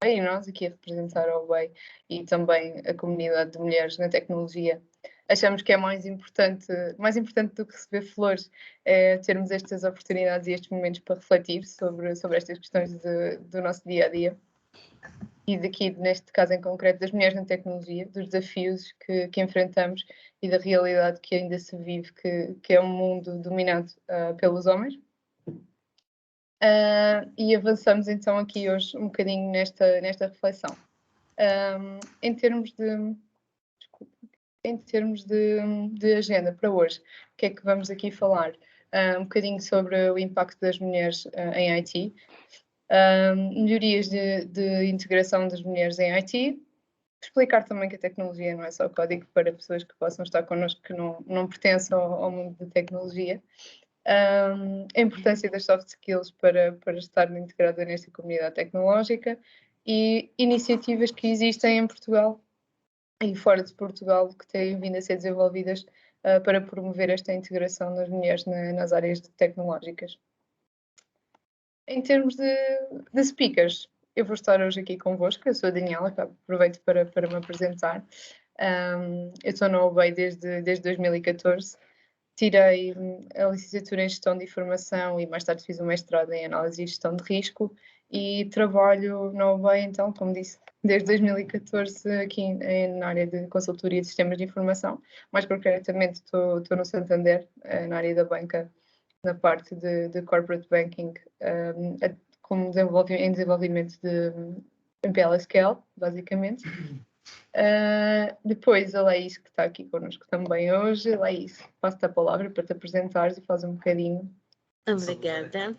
e nós aqui a representar a OBEI e também a comunidade de mulheres na tecnologia, achamos que é mais importante do que receber flores, é termos estas oportunidades e estes momentos para refletir sobre estas questões do nosso dia a dia. E daqui, neste caso em concreto, das mulheres na tecnologia, dos desafios que enfrentamos e da realidade que ainda se vive, que é um mundo dominado pelos homens. E avançamos então aqui hoje um bocadinho nesta reflexão. Em termos de agenda para hoje, o que é que vamos aqui falar? Um bocadinho sobre o impacto das mulheres em IT, melhorias de integração das mulheres em IT, explicar também que a tecnologia não é só código para pessoas que possam estar connosco que não pertencem ao mundo da tecnologia, a importância das soft skills para estar integrada nesta comunidade tecnológica e iniciativas que existem em Portugal e fora de Portugal que têm vindo a ser desenvolvidas para promover esta integração das mulheres nas áreas tecnológicas. Em termos de speakers, eu vou estar hoje aqui convosco, eu sou a Daniela, aproveito para me apresentar. Eu estou na OBEI desde 2014. Tirei a licenciatura em Gestão de Informação e mais tarde fiz um mestrado em Análise e Gestão de Risco e trabalho na OBEI, então, como disse, desde 2014 aqui na área de consultoria de sistemas de informação. Mais concretamente estou no Santander, na área da banca, na parte de corporate banking, como em desenvolvimento de MPLSQL, basicamente. Depois a Laís, que está aqui connosco também hoje. Laís, passo-te a palavra para te apresentares e fazer um bocadinho. Obrigada.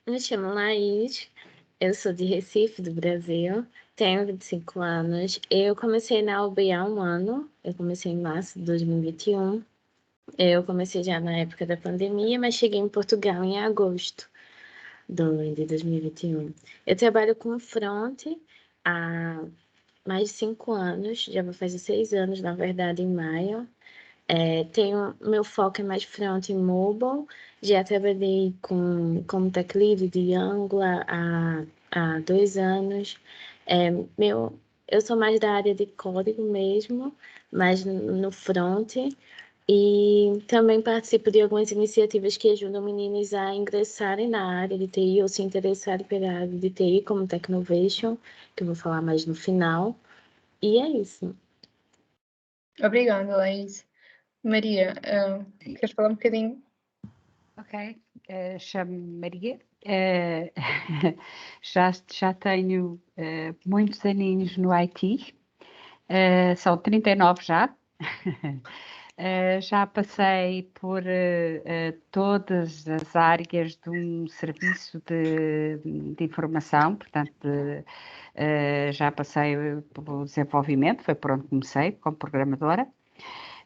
Me chamo Laís, eu sou de Recife, do Brasil, tenho 25 anos. Eu comecei na UB há um ano, eu comecei em março de 2021. Eu comecei já na época da pandemia, mas cheguei em Portugal em agosto de 2021. Eu trabalho com front há mais de 5 anos, já vou fazer 6 anos, na verdade, em maio. Meu foco é mais front e mobile. Já trabalhei como tech lead de Angular há 2 anos. Eu sou mais da área de código mesmo, mas no front. E também participo de algumas iniciativas que ajudam meninas a ingressarem na área de TI ou se interessarem pela área de TI, como Technovation, que eu vou falar mais no final. E é isso. Obrigada, Laís. Maria, queres falar um bocadinho? Ok, chamo-me Maria. Já tenho muitos aninhos no IT, são 39 já. Já passei por todas as áreas de um serviço de informação, portanto, já passei pelo desenvolvimento, foi por onde comecei, como programadora,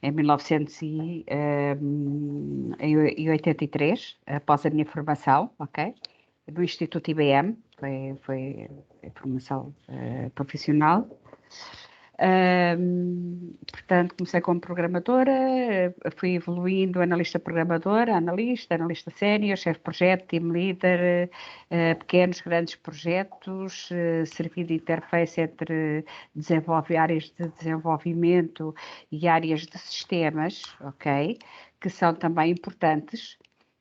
em 1983, após a minha formação, ok? Do Instituto IBM, foi a formação profissional. Portanto, comecei como programadora, fui evoluindo analista programadora, analista sénior, chefe de projeto, team leader, pequenos, grandes projetos, servi de interface entre áreas de desenvolvimento e áreas de sistemas, ok? Que são também importantes.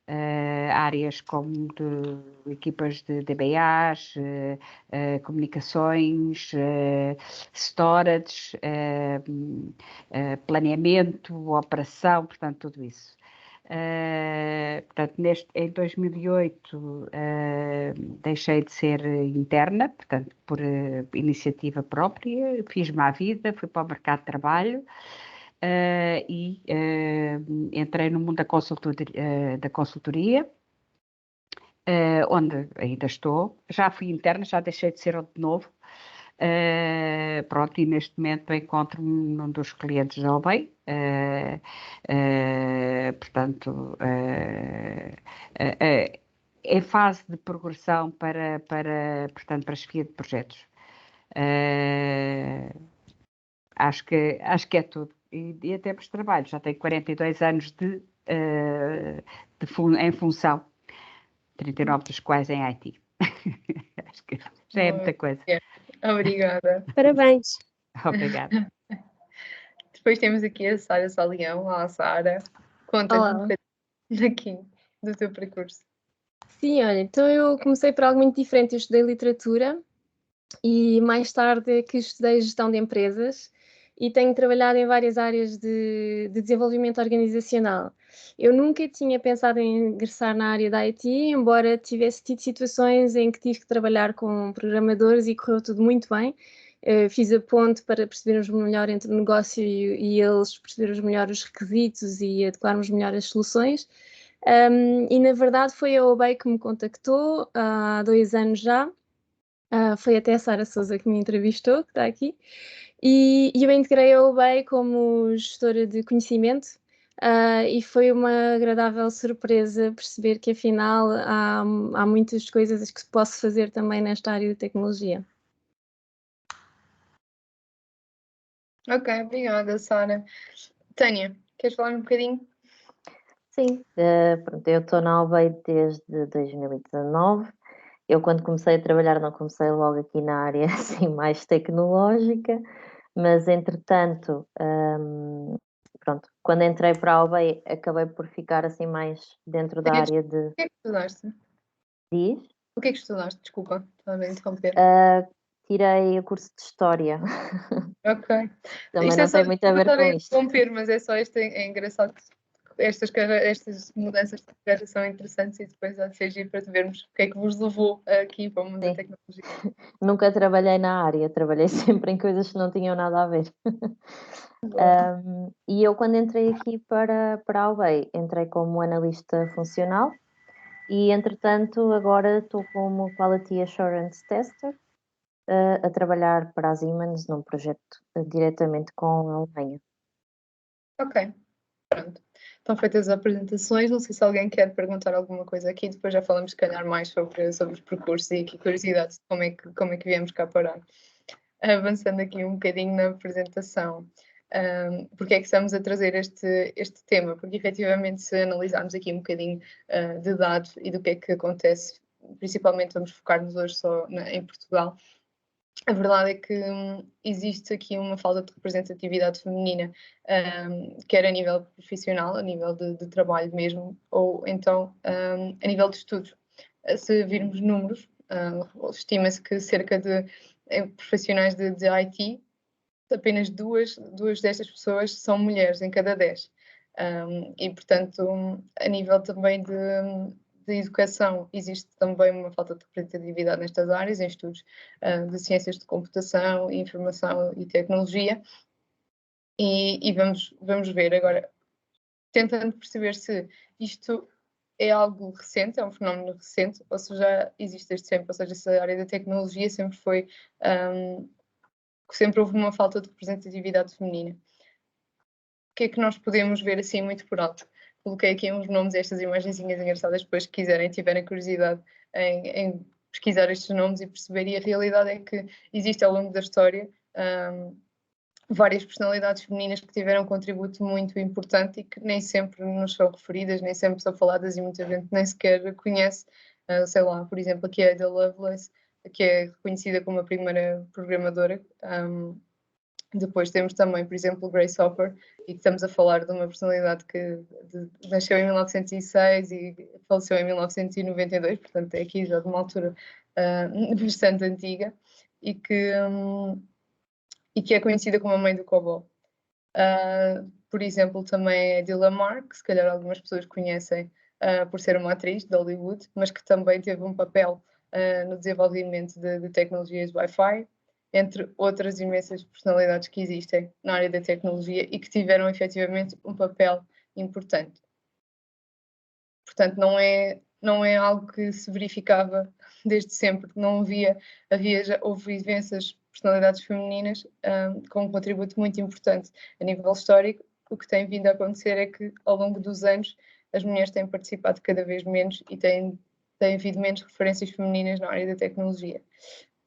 Áreas como equipas de DBAs, comunicações, storage, planeamento, operação, portanto, tudo isso. Portanto, em 2008 deixei de ser interna, portanto, por iniciativa própria, fiz-me à vida, fui para o mercado de trabalho. E entrei no mundo da consultoria, onde ainda estou. Já fui interna, já deixei de ser de novo. Pronto, e neste momento encontro-me num dos clientes da OBEI. Portanto, em fase de progressão portanto, para a chefia de projetos. Acho que é tudo. E até para os trabalhos, já tenho 42 anos em função, 39 dos quais em IT. Acho que Já é muita coisa. Obrigada. Parabéns. Obrigada. Depois temos aqui a Sara Salião. Olá, Sara. Conta-nos um Olá. bocadinho aqui do teu percurso. Sim, olha, então eu comecei por algo muito diferente. Eu estudei literatura e mais tarde é que estudei gestão de empresas e tenho trabalhado em várias áreas de desenvolvimento organizacional. Eu nunca tinha pensado em ingressar na área da IT, embora tivesse tido situações em que tive que trabalhar com programadores e correu tudo muito bem. Fiz a ponte para percebermos melhor entre o negócio e eles, percebermos melhor os requisitos e adequarmos melhor as soluções. E na verdade foi a Obey que me contactou há 2 anos já. Foi até a Sara Souza que me entrevistou, que está aqui, e eu integrei a Obey como gestora de conhecimento, e foi uma agradável surpresa perceber que afinal há muitas coisas que posso fazer também nesta área de tecnologia. Ok, obrigada, Sara. Tânia, queres falar um bocadinho? Sim, pronto, eu estou na Obey desde 2019. Eu, quando comecei a trabalhar, não comecei logo aqui na área assim mais tecnológica, mas entretanto, pronto, quando entrei para a Obey, acabei por ficar assim mais dentro da área de. O que é que estudaste? Diz? O que é que estudaste? Desculpa, estava a interromper. Tirei o curso de História. Ok. Também Isto não é só, tem muito a ver desculpa com estar a isto. interromper, mas é só isto, é engraçado. Estas mudanças de carreira são interessantes e depois há de ser giro para te vermos o que é que vos levou aqui para o mundo da Sim. tecnologia. Nunca trabalhei na área, trabalhei sempre em coisas que não tinham nada a ver. E eu, quando entrei aqui para a Obey, entrei como analista funcional e, entretanto, agora estou como Quality Assurance Tester a trabalhar para a Siemens num projeto diretamente com a Alemanha. Ok, pronto. Estão feitas as apresentações. Não sei se alguém quer perguntar alguma coisa aqui. Depois já falamos, se calhar, mais sobre os percursos e aqui curiosidades de como é que viemos cá parar. Avançando aqui um bocadinho na apresentação. Porque é que estamos a trazer este tema? Porque, efetivamente, se analisarmos aqui um bocadinho de dados e do que é que acontece, principalmente vamos focar-nos hoje só em Portugal, a verdade é que existe aqui uma falta de representatividade feminina, quer a nível profissional, a nível de trabalho mesmo, ou então a nível de estudos. Se virmos números, estima-se que cerca de profissionais de IT, apenas duas destas pessoas são mulheres em cada 10. E, portanto, a nível também de educação, existe também uma falta de representatividade nestas áreas, em estudos de ciências de computação, informação e tecnologia. E vamos ver agora, tentando perceber se isto é algo recente, é um fenómeno recente, ou se já existe desde sempre, ou seja, essa área da tecnologia sempre foi sempre houve uma falta de representatividade feminina. O que é que nós podemos ver assim muito por alto? Coloquei aqui uns nomes, estas imagenzinhas engraçadas, depois que tiverem curiosidade em pesquisar estes nomes e perceber, e a realidade é que existe ao longo da história várias personalidades femininas que tiveram um contributo muito importante e que nem sempre nos são referidas, nem sempre são faladas e muita gente nem sequer conhece. Sei lá, por exemplo, aqui é a Ada Lovelace, que é reconhecida como a primeira programadora. Depois temos também, por exemplo, Grace Hopper, e que estamos a falar de uma personalidade que nasceu em 1906 e faleceu em 1992, portanto é aqui já de uma altura bastante antiga, e que é conhecida como a mãe do COBOL. Por exemplo, também a Dilla Mark, que se calhar algumas pessoas conhecem por ser uma atriz de Hollywood, mas que também teve um papel no desenvolvimento de tecnologias Wi-Fi, entre outras imensas personalidades que existem na área da tecnologia e que tiveram efetivamente um papel importante. Portanto, não é algo que se verificava desde sempre, não houve imensas personalidades femininas com um contributo muito importante a nível histórico. O que tem vindo a acontecer é que, ao longo dos anos, as mulheres têm participado cada vez menos e tem havido menos referências femininas na área da tecnologia.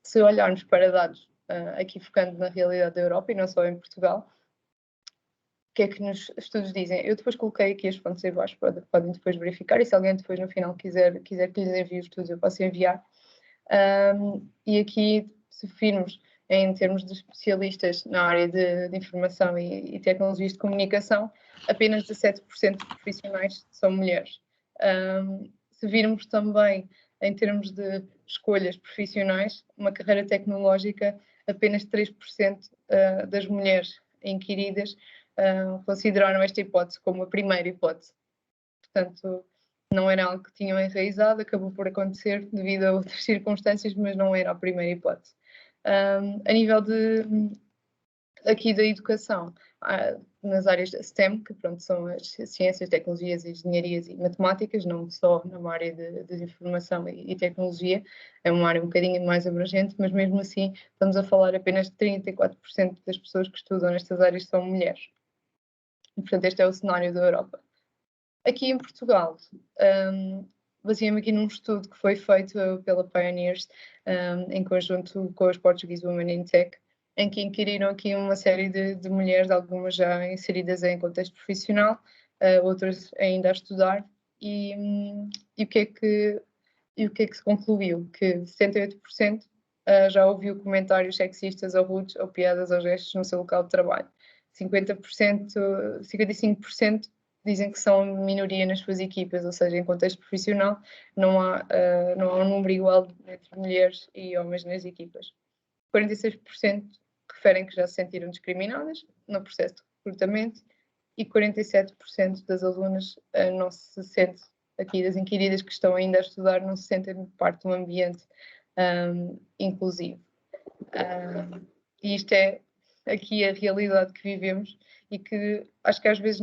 Se olharmos para dados, aqui focando na realidade da Europa e não só em Portugal, o que é que nos estudos dizem? Eu depois coloquei aqui as fontes em baixo, podem depois verificar, e se alguém depois no final quiser que lhes envie os estudos, eu posso enviar. E aqui, se virmos em termos de especialistas na área de informação e tecnologias de comunicação, apenas 17% de profissionais são mulheres. Se virmos também em termos de escolhas profissionais, uma carreira tecnológica, apenas 3% das mulheres inquiridas consideraram esta hipótese como a primeira hipótese. Portanto, não era algo que tinham enraizado, acabou por acontecer devido a outras circunstâncias, mas não era a primeira hipótese. A nível aqui da educação, nas áreas da STEM, que pronto, são as ciências, tecnologias, engenharias e matemáticas, não só numa área de informação e tecnologia, é uma área um bocadinho mais abrangente, mas mesmo assim estamos a falar apenas de 34% das pessoas que estudam nestas áreas são mulheres. E, portanto, este é o cenário da Europa. Aqui em Portugal, baseei-me aqui num estudo que foi feito pela Pioneers, em conjunto com os Portuguese Women in Tech, em que inquiriram aqui uma série de mulheres, algumas já inseridas em contexto profissional, outras ainda a estudar, e o que é que se concluiu? Que 78% já ouviu comentários sexistas ou rudes ou piadas ou gestos no seu local de trabalho. 55% dizem que são minoria nas suas equipas, ou seja, em contexto profissional não há um número igual entre mulheres e homens nas equipas. 46% referem que já se sentiram discriminadas no processo de recrutamento e 47% das alunas não se sentem, aqui das inquiridas que estão ainda a estudar, não se sentem parte de um ambiente inclusivo. E isto é aqui a realidade que vivemos e que acho que às vezes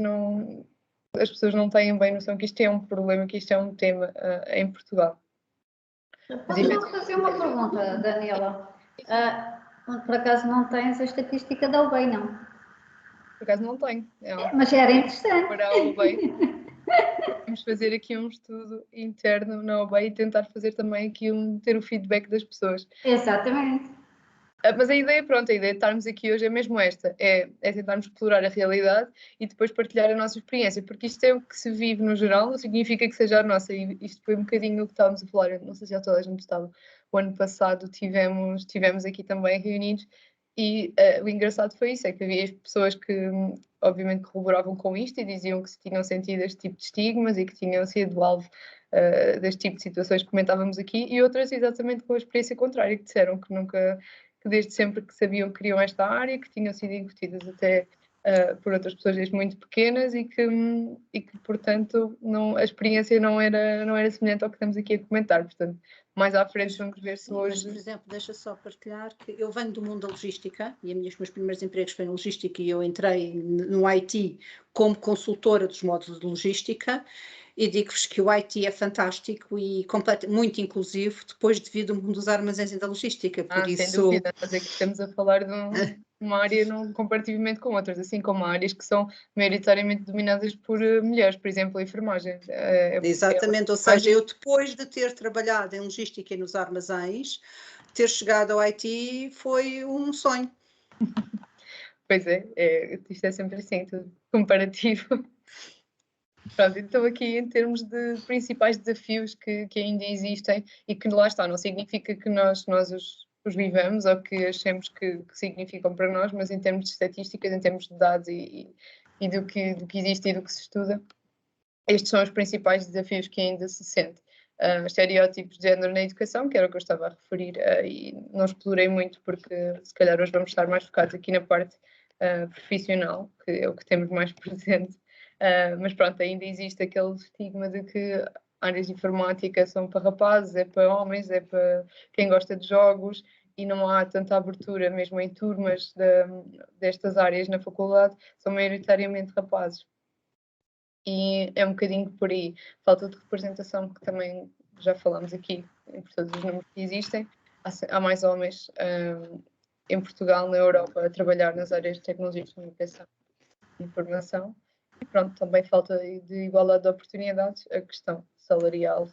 as pessoas não têm bem noção que isto é um problema, que isto é um tema em Portugal. Posso só fazer uma pergunta, Daniela? Por acaso não tens a estatística da UBEI, não? Por acaso não tenho. Mas era interessante. Para a UBEI. Vamos fazer aqui um estudo interno na UBEI e tentar fazer também aqui ter o feedback das pessoas. Exatamente. Mas a ideia de estarmos aqui hoje é mesmo esta, é tentarmos explorar a realidade e depois partilhar a nossa experiência, porque isto é o que se vive no geral, não significa que seja a nossa, e isto foi um bocadinho o que estávamos a falar, não sei se já toda a gente estava, o ano passado tivemos aqui também reunidos, e o engraçado foi isso, é que havia pessoas que obviamente corroboravam com isto e diziam que se tinham sentido este tipo de estigmas e que tinham sido alvo deste tipo de situações que comentávamos aqui, e outras exatamente com a experiência contrária, que disseram que desde sempre que sabiam que queriam esta área, que tinham sido incutidas até por outras pessoas desde muito pequenas e que portanto, a experiência não era semelhante ao que estamos aqui a comentar. Portanto, mais à frente vamos ver se hoje... Mas, por exemplo, deixa só partilhar que eu venho do mundo da logística e os meus primeiros empregos foram em logística e eu entrei no IT como consultora dos módulos de logística. E digo-vos que o IT é fantástico e muito inclusivo, depois devido ao mundo dos armazéns e da logística. Por isso... Sem dúvida, mas é que estamos a falar de uma área comparativamente com outras, assim como há áreas que são maioritariamente dominadas por mulheres, por exemplo, a enfermagem. Exatamente, ou seja, eu depois de ter trabalhado em logística e nos armazéns, ter chegado ao IT foi um sonho. Pois isto é sempre assim, tudo comparativo. Pronto, então aqui em termos de principais desafios que ainda existem e que lá está, não significa que nós os vivamos ou que achemos que significam para nós, mas em termos de estatísticas, em termos de dados e do que existe e do que se estuda, estes são os principais desafios que ainda se sente. Estereótipos de género na educação, que era o que eu estava a referir, e não explorei muito porque se calhar hoje vamos estar mais focados aqui na parte profissional, que é o que temos mais presente. Mas pronto, ainda existe aquele estigma de que áreas de informática são para rapazes, é para homens, é para quem gosta de jogos e não há tanta abertura mesmo em turmas destas áreas na faculdade, são maioritariamente rapazes. E é um bocadinho por aí, falta de representação, que também já falamos aqui, por todos os números que existem, há mais homens em Portugal, na Europa, a trabalhar nas áreas de tecnologia de comunicação e informação. E pronto, também falta de igualdade de oportunidades, a questão salarial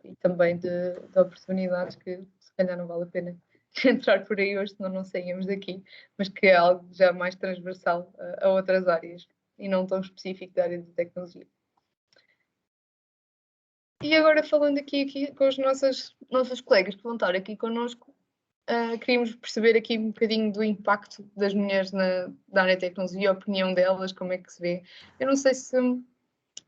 e também de oportunidades que se calhar não vale a pena entrar por aí hoje, senão não saímos daqui, mas que é algo já mais transversal a outras áreas e não tão específico da área de tecnologia. E agora falando aqui com os nossos colegas que vão estar aqui connosco, queríamos perceber aqui um bocadinho do impacto das mulheres na área de tecnologia, a opinião delas, como é que se vê. Eu não sei se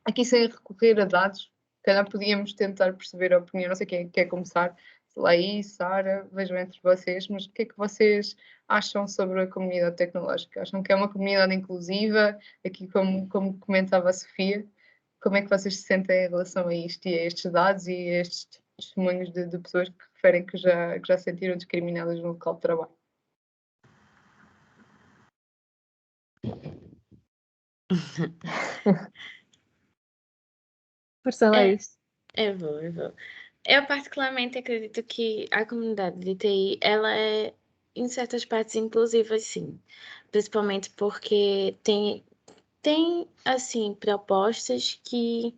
aqui sem recorrer a dados, se calhar podíamos tentar perceber a opinião, não sei quem quer começar, Laís, Sara, vejam entre vocês, mas o que é que vocês acham sobre a comunidade tecnológica? Acham que é uma comunidade inclusiva? Aqui como comentava a Sofia, como é que vocês se sentem em relação a isto e a estes dados e a estes testemunhos de pessoas que referem que já se sentiram discriminadas no local de trabalho? Força, Laís. Eu vou. Eu particularmente acredito que a comunidade de TI, ela é, em certas partes, inclusiva, sim. Principalmente porque tem assim, propostas que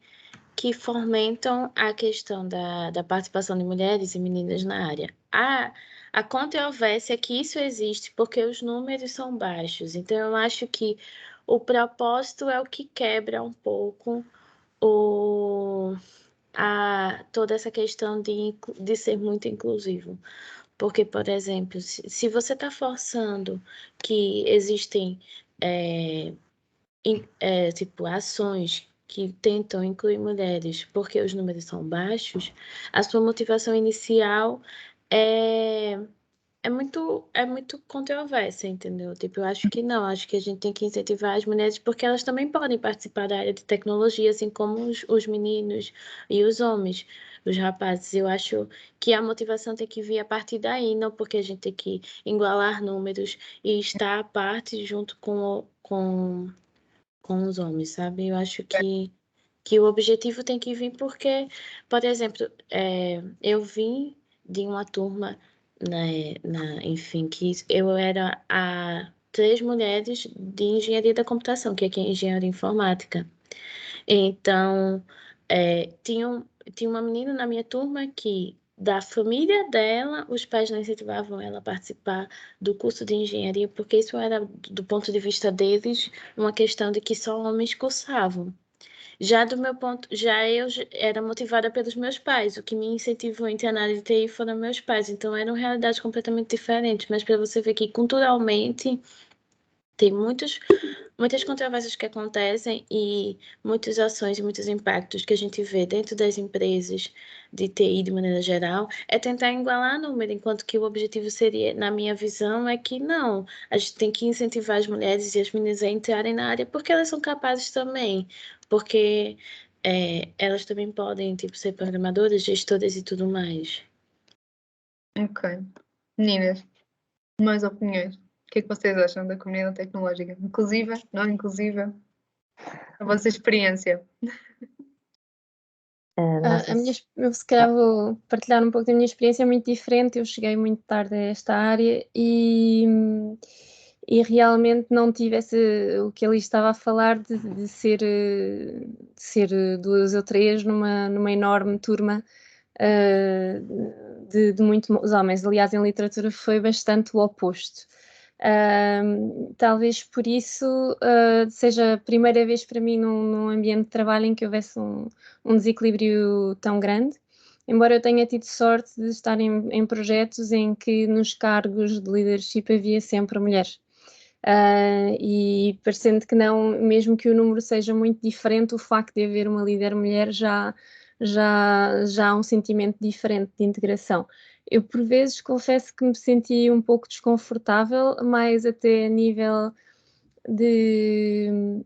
fomentam a questão da participação de mulheres e meninas na área. A controvérsia é que isso existe porque os números são baixos. Então, eu acho que o propósito é o que quebra um pouco toda essa questão de ser muito inclusivo. Porque, por exemplo, se você está forçando que existem tipo, ações que tentam incluir mulheres porque os números são baixos, a sua motivação inicial é muito controversa, entendeu? Tipo, eu acho que não, acho que a gente tem que incentivar as mulheres porque elas também podem participar da área de tecnologia, assim como os meninos e os homens, os rapazes. Eu acho que a motivação tem que vir a partir daí, não porque a gente tem que igualar números e estar à parte junto com os homens, sabe? Eu acho que o objetivo tem que vir porque, por exemplo, eu vim de uma turma, né, enfim, que eu era a 3 mulheres de engenharia da computação, que aqui é engenharia informática. Então, tinha uma menina na minha turma que, da família dela, os pais não incentivavam ela a participar do curso de engenharia, porque isso era, do ponto de vista deles, uma questão de que só homens cursavam. Já do meu ponto, eu era motivada pelos meus pais. O que me incentivou a entrar na área de TI foram meus pais. Então eram realidades completamente diferentes. Mas para você ver que culturalmente tem muitas controvérsias que acontecem e muitas ações e muitos impactos que a gente vê dentro das empresas de TI de maneira geral, é tentar igualar número, enquanto que o objetivo seria, na minha visão, é que não, a gente tem que incentivar as mulheres e as meninas a entrarem na área porque elas são capazes também, porque elas também podem, tipo, ser programadoras, gestoras e tudo mais. Ok. Meninas, mais opiniões? O que é que vocês acham da comunidade tecnológica? Inclusiva? Não inclusiva? A vossa experiência? Eu se calhar vou partilhar um pouco da minha experiência, é muito diferente. Eu cheguei muito tarde a esta área e realmente não tive o que ele estava a falar de ser 2 ou 3 numa enorme turma de muitos homens. Aliás, em literatura foi bastante o oposto. Talvez por isso seja a primeira vez para mim num ambiente de trabalho em que houvesse um desequilíbrio tão grande, embora eu tenha tido sorte de estar em projetos em que nos cargos de leadership havia sempre mulheres. E parecendo que não, mesmo que o número seja muito diferente, o facto de haver uma líder mulher já há um sentimento diferente de integração. Eu, por vezes, confesso que me senti um pouco desconfortável, mais até a nível de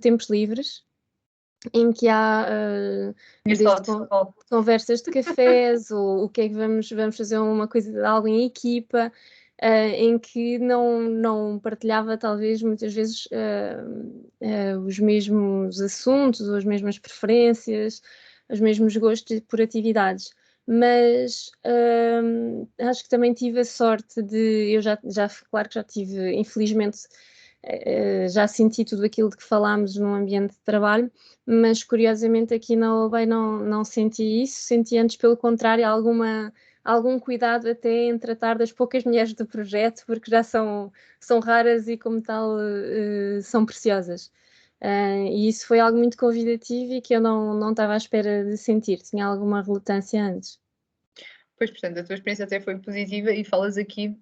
tempos livres, em que há conversas de cafés, ou o que é que vamos fazer uma coisa, algo em equipa, em que não partilhava talvez muitas vezes os mesmos assuntos, ou as mesmas preferências, os mesmos gostos por atividades. Mas acho que também tive a sorte eu claro que já tive, infelizmente, já senti tudo aquilo de que falámos num ambiente de trabalho, mas curiosamente aqui na OBEI não senti isso, senti antes pelo contrário algum cuidado até em tratar das poucas mulheres do projeto, porque já são raras e como tal são preciosas. E isso foi algo muito convidativo e que eu não estava à espera de sentir, tinha alguma relutância antes. Pois, portanto, a tua experiência até foi positiva e falas aqui,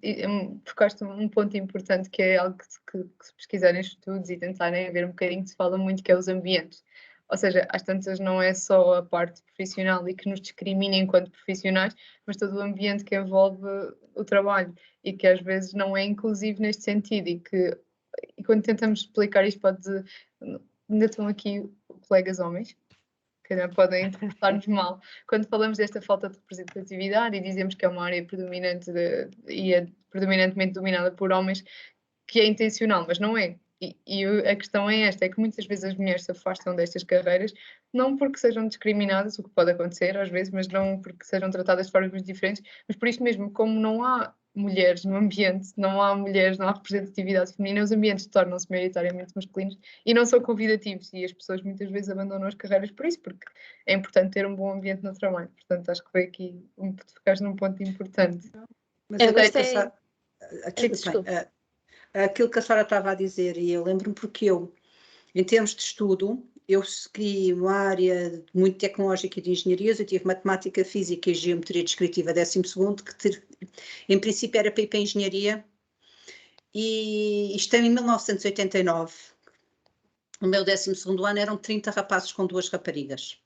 tocaste um ponto importante que é algo que se pesquisarem estudos e tentarem ver um bocadinho, se fala muito, que é os ambientes. Ou seja, às tantas não é só a parte profissional e que nos discrimina enquanto profissionais, mas todo o ambiente que envolve o trabalho e que às vezes não é inclusivo neste sentido e quando tentamos explicar isto ainda estão aqui colegas homens, que não podem interpretar-nos mal. Quando falamos desta falta de representatividade e dizemos que é uma área predominante e é predominantemente dominada por homens, que é intencional, mas não é. E a questão é esta, é que muitas vezes as mulheres se afastam destas carreiras, não porque sejam discriminadas, o que pode acontecer às vezes, mas não porque sejam tratadas de formas muito diferentes, mas por isto mesmo, como não há mulheres no ambiente, não há mulheres, não há representatividade feminina, os ambientes tornam-se maioritariamente masculinos e não são convidativos, e as pessoas muitas vezes abandonam as carreiras por isso, porque é importante ter um bom ambiente no trabalho. Portanto, acho que foi aqui tocaste num ponto importante. Mas Eu agora gostei. desculpa. Aquilo que a Sara estava a dizer, e eu lembro-me porque eu, em termos de estudo, eu segui uma área muito tecnológica e de engenharias, eu tive matemática, física e geometria descritiva 12º, que em princípio era para ir para a engenharia, e isto é em 1989. O meu 12º ano eram 30 rapazes com 2 raparigas.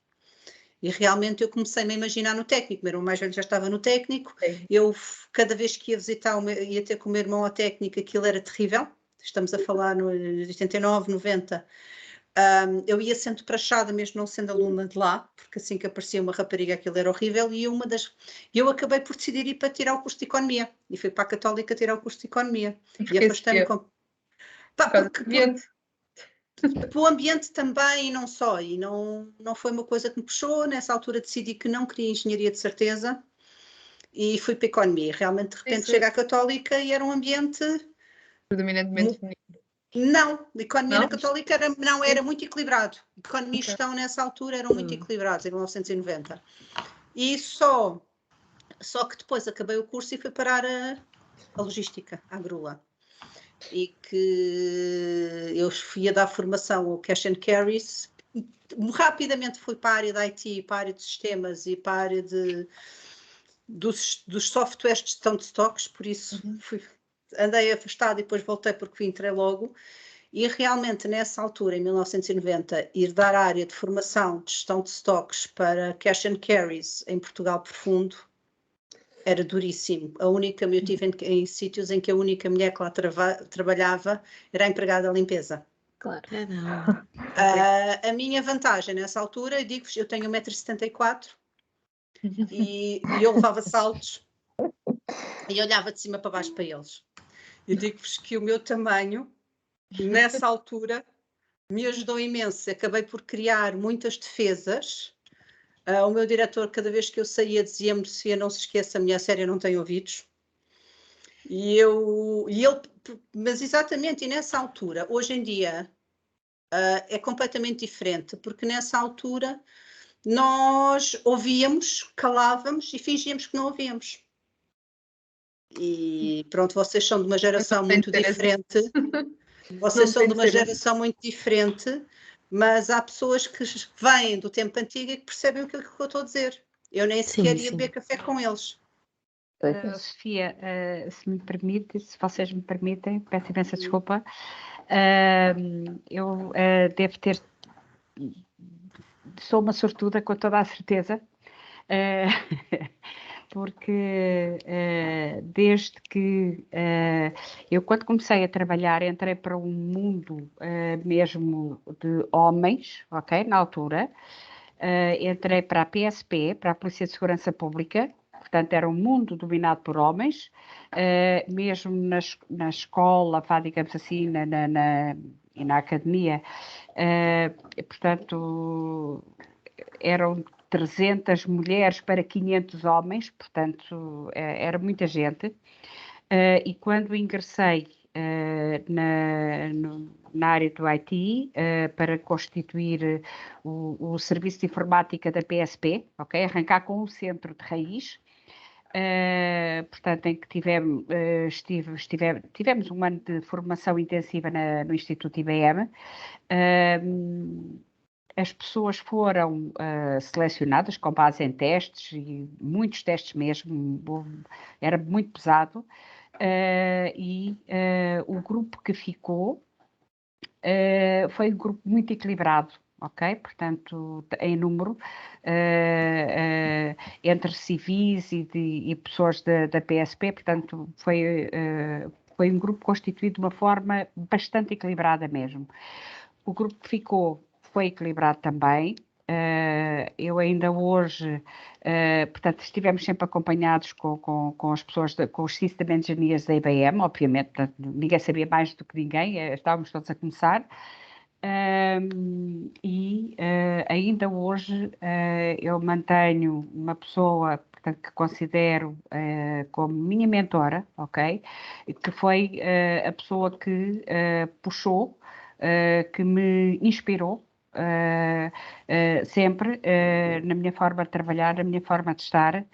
E realmente eu comecei-me a imaginar no técnico, o meu irmão mais velho já estava no técnico, eu cada vez que ia visitar, ia ter com o meu irmão a técnica, aquilo era terrível, estamos a falar no 89, 90, eu ia sendo prachada mesmo não sendo aluna de lá, porque assim que aparecia uma rapariga aquilo era horrível, e eu acabei por decidir ir para tirar o curso de Economia, e fui para a Católica tirar o curso de Economia, e afastei-me o ambiente também, e não só, e não foi uma coisa que me puxou. Nessa altura decidi que não queria engenharia de certeza e fui para a economia. Realmente, de repente, chego à Católica e era um ambiente predominantemente feminino. Não, a economia Não? na Católica era muito equilibrado. Economia e gestão nessa altura eram muito equilibrados, em 1990. E só que depois acabei o curso e fui parar a logística, à Grua. E que eu fui a dar formação ao Cash and Carries, rapidamente fui para a área da IT, para a área de sistemas e para a área dos softwares de gestão de stocks, por isso andei afastada e depois voltei porque entrei logo, e realmente nessa altura, em 1990, ir dar a área de formação de gestão de stocks para Cash and Carries em Portugal profundo, era duríssimo. Eu tive em sítios em que a única mulher que lá trabalhava era a empregada da limpeza. Claro. A minha vantagem nessa altura, eu digo-vos, eu tenho 1,74 m e eu levava saltos e olhava de cima para baixo para eles. Eu digo-vos que o meu tamanho, nessa altura, me ajudou imenso. Acabei por criar muitas defesas. O meu diretor, cada vez que eu saía, dizia-me: Sofia, não se esqueça, a minha série não tem ouvidos. Mas exatamente, e nessa altura, hoje em dia, é completamente diferente, porque nessa altura nós ouvíamos, calávamos e fingíamos que não ouvíamos. E pronto, vocês são de uma geração muito diferente. Vocês são de uma geração muito diferente, mas há pessoas que vêm do tempo antigo e que percebem o que eu estou a dizer. Eu nem sequer ia beber café com eles. Sofia, se vocês me permitem, peço imensa desculpa. Eu devo ter... Sou uma sortuda, com toda a certeza, porque desde que eu, quando comecei a trabalhar, entrei para um mundo mesmo de homens, ok, na altura, entrei para a PSP, para a Polícia de Segurança Pública, portanto era um mundo dominado por homens, mesmo na escola, digamos assim, e na academia, portanto eram 300 mulheres para 500 homens, portanto era muita gente, e quando ingressei na área do IT, para constituir o serviço de informática da PSP, ok? Arrancar com o centro de raiz, portanto, em que tivemos um ano de formação intensiva no Instituto IBM. As pessoas foram selecionadas com base em testes, e muitos testes mesmo, era muito pesado, e o grupo que ficou foi um grupo muito equilibrado, ok? Portanto, em número, entre civis e pessoas da PSP, portanto, foi um grupo constituído de uma forma bastante equilibrada mesmo. O grupo que ficou foi equilibrado também. Eu ainda hoje, portanto, estivemos sempre acompanhados com as pessoas, com os System Engineers da IBM, obviamente, portanto, ninguém sabia mais do que ninguém, estávamos todos a começar. Ainda hoje eu mantenho uma pessoa, portanto, que considero como minha mentora, ok? Que foi a pessoa que puxou, que me inspirou sempre na minha forma de trabalhar, na minha forma de estar.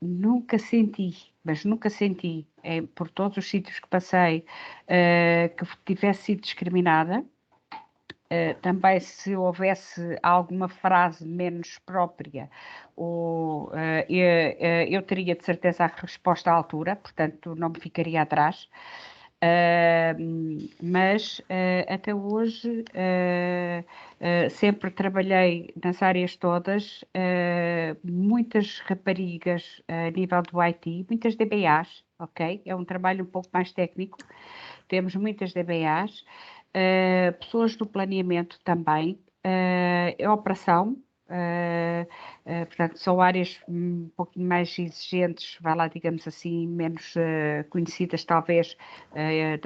Nunca senti, mas nunca senti, por todos os sítios que passei, que tivesse sido discriminada. Também se houvesse alguma frase menos própria, eu teria de certeza a resposta à altura, portanto não me ficaria atrás. Mas até hoje sempre trabalhei nas áreas todas, muitas raparigas a nível do IT, muitas DBAs, ok? É um trabalho um pouco mais técnico, temos muitas DBAs, pessoas do planeamento também, operação. Portanto, são áreas um pouquinho mais exigentes, vai lá, digamos assim, menos conhecidas talvez, eu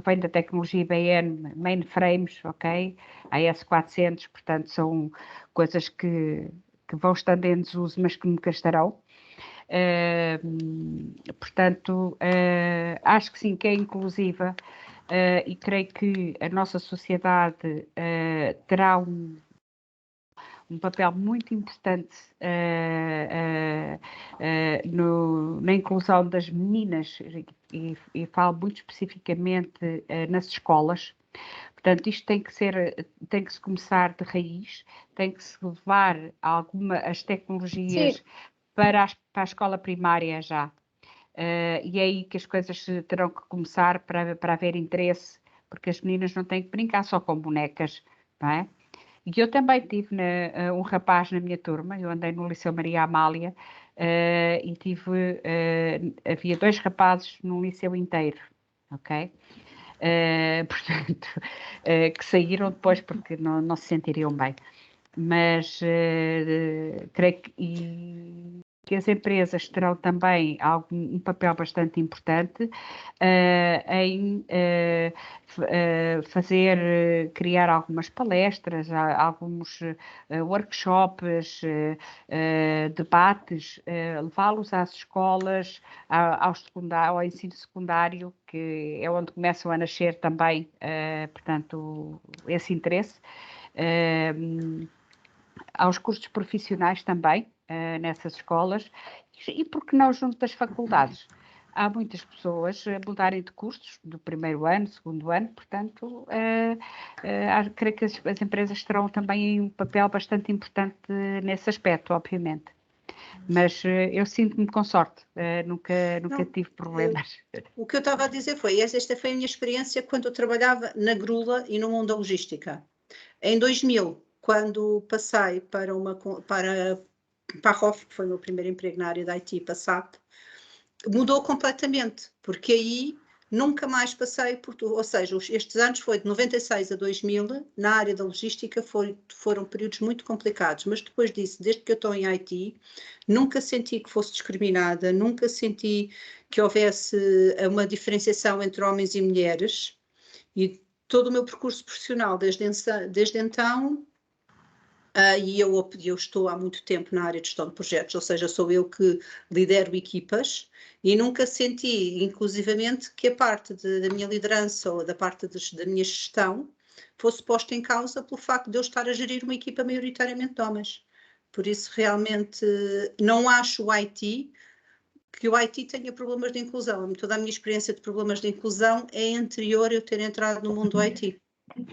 venho da tecnologia IBM, mainframes, ok, AS400, portanto são coisas que vão estando em desuso, mas que nunca estarão. Portanto, acho que sim, que é inclusiva, e creio que a nossa sociedade terá um papel muito importante na inclusão das meninas, e falo muito especificamente nas escolas. Portanto, isto tem que se começar de raiz, tem que se levar as tecnologias para a escola primária já. E é aí que as coisas terão que começar para haver interesse, porque as meninas não têm que brincar só com bonecas, não é? E eu também tive um rapaz na minha turma, eu andei no Liceu Maria Amália, e havia 2 rapazes no liceu inteiro, ok? Portanto, que saíram depois porque não se sentiriam bem. Mas creio que as empresas terão também um papel bastante importante em criar algumas palestras, alguns workshops, debates, levá-los às escolas, ao ensino secundário, que é onde começam a nascer também, portanto, esse interesse. Aos cursos profissionais também, nessas escolas, e porque não junto das faculdades. Há muitas pessoas a mudarem de cursos do primeiro ano, segundo ano, portanto, creio que as empresas terão também um papel bastante importante nesse aspecto, obviamente. Mas eu sinto-me com sorte, nunca tive problemas. O que eu estava a dizer esta foi a minha experiência quando eu trabalhava na Grula e no mundo da logística. Em 2000, quando passei para a ROF, que foi o meu primeiro emprego na área da IT, para SAP, mudou completamente, porque aí nunca mais passei ou seja, estes anos foi de 96 a 2000, na área da logística foram períodos muito complicados, mas depois disso, desde que eu estou em IT, nunca senti que fosse discriminada, nunca senti que houvesse uma diferenciação entre homens e mulheres, e todo o meu percurso profissional desde então, e eu estou há muito tempo na área de gestão de projetos, ou seja, sou eu que lidero equipas, e nunca senti, inclusivamente, que a parte da minha liderança ou da parte da minha gestão fosse posta em causa pelo facto de eu estar a gerir uma equipa maioritariamente de homens. Por isso, realmente, não acho que o IT tenha problemas de inclusão. Toda a minha experiência de problemas de inclusão é anterior a eu ter entrado no mundo do IT.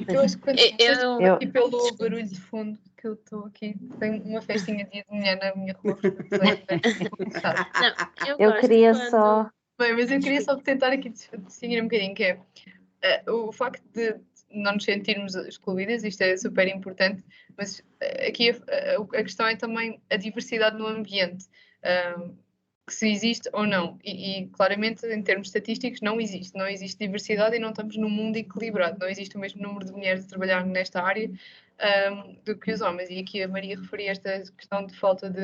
Eu acho que quando Eu- aqui pelo barulho de fundo que eu estou aqui, tem uma festinha de dia de mulher na minha rua. Não, Eu gosto queria quando- só. Bem, mas eu queria só tentar aqui distinguir um bocadinho, que é o facto de não nos sentirmos excluídas, isto é super importante, mas aqui a questão é também a diversidade no ambiente, que se existe ou não, e claramente em termos estatísticos não existe diversidade e não estamos num mundo equilibrado, não existe o mesmo número de mulheres a trabalhar nesta área do que os homens, e aqui a Maria referia esta questão de falta de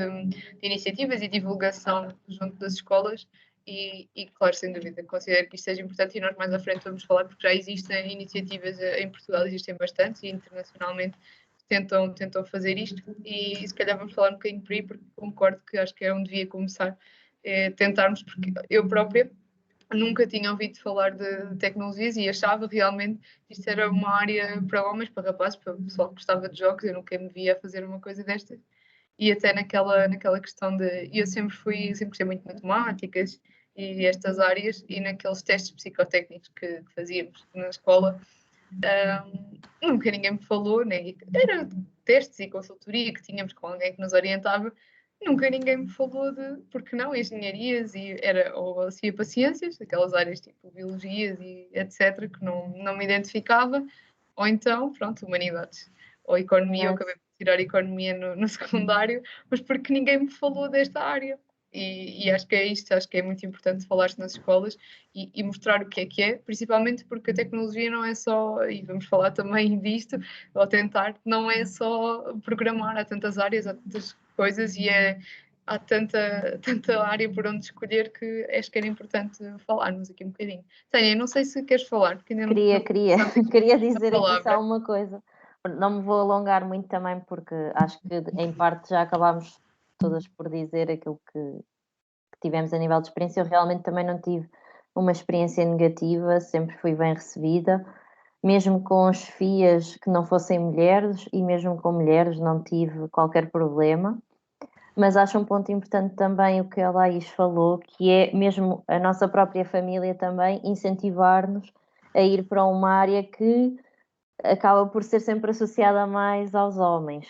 iniciativas e divulgação junto das escolas. E, claro, sem dúvida, considero que isto seja importante e nós mais à frente vamos falar, porque já existem iniciativas em Portugal, existem bastantes e internacionalmente tentam fazer isto, e se calhar vamos falar um bocadinho por aí, porque concordo que acho que é onde devia começar, tentarmos, porque eu própria nunca tinha ouvido falar de tecnologias e achava realmente que isto era uma área para homens, para rapazes, para o pessoal que gostava de jogos. Eu nunca me via a fazer uma coisa destas. E até naquela questão de. Eu sempre gostei muito de matemáticas e estas áreas, e naqueles testes psicotécnicos que fazíamos na escola, nunca ninguém me falou, né? Era testes e consultoria que tínhamos com alguém que nos orientava, nunca ninguém me falou de, porque não, engenharias, e era, ou ia para ciências, aquelas áreas tipo biologias e etc, que não me identificava, ou então, pronto, humanidades, ou economia. Eu acabei por tirar economia no secundário, mas porque ninguém me falou desta área. E acho que é isto, acho que é muito importante falar-se nas escolas e mostrar o que é, principalmente porque a tecnologia não é só, e vamos falar também disto, ou tentar, não é só programar, há tantas áreas, há tantas coisas e há tanta área por onde escolher que acho que era importante falarmos aqui um bocadinho. Tânia, não sei se queres falar, porque ainda Queria dizer aqui só uma coisa. Não me vou alongar muito também, porque acho que em parte já acabámos todas por dizer aquilo que tivemos a nível de experiência. Eu realmente também não tive uma experiência negativa, sempre fui bem recebida, mesmo com chefias que não fossem mulheres, e mesmo com mulheres não tive qualquer problema. Mas acho um ponto importante também o que a Laís falou, que é mesmo a nossa própria família também incentivar-nos a ir para uma área que acaba por ser sempre associada mais aos homens.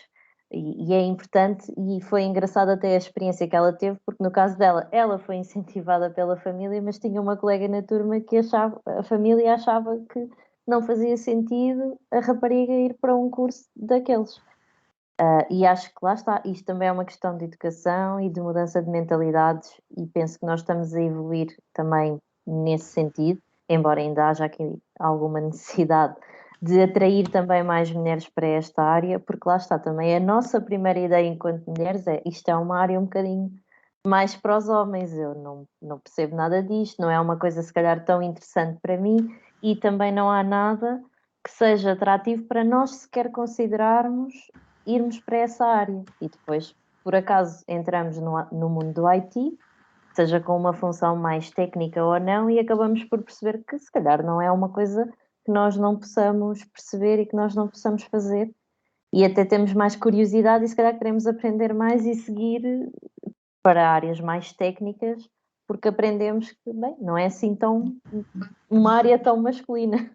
E é importante, e foi engraçado até a experiência que ela teve, porque no caso dela, ela foi incentivada pela família, mas tinha uma colega na turma que a família achava que não fazia sentido a rapariga ir para um curso daqueles. E acho que lá está, isto também é uma questão de educação e de mudança de mentalidades, e penso que nós estamos a evoluir também nesse sentido, embora ainda haja aqui alguma necessidade de atrair também mais mulheres para esta área, porque lá está também a nossa primeira ideia enquanto mulheres isto é uma área um bocadinho mais para os homens, eu não percebo nada disto, não é uma coisa se calhar tão interessante para mim, e também não há nada que seja atrativo para nós sequer considerarmos irmos para essa área. E depois, por acaso, entramos no mundo do IT, seja com uma função mais técnica ou não, e acabamos por perceber que se calhar não é uma coisa que nós não possamos perceber e que nós não possamos fazer, e até temos mais curiosidade e se calhar queremos aprender mais e seguir para áreas mais técnicas, porque aprendemos que, bem, não é assim uma área tão masculina.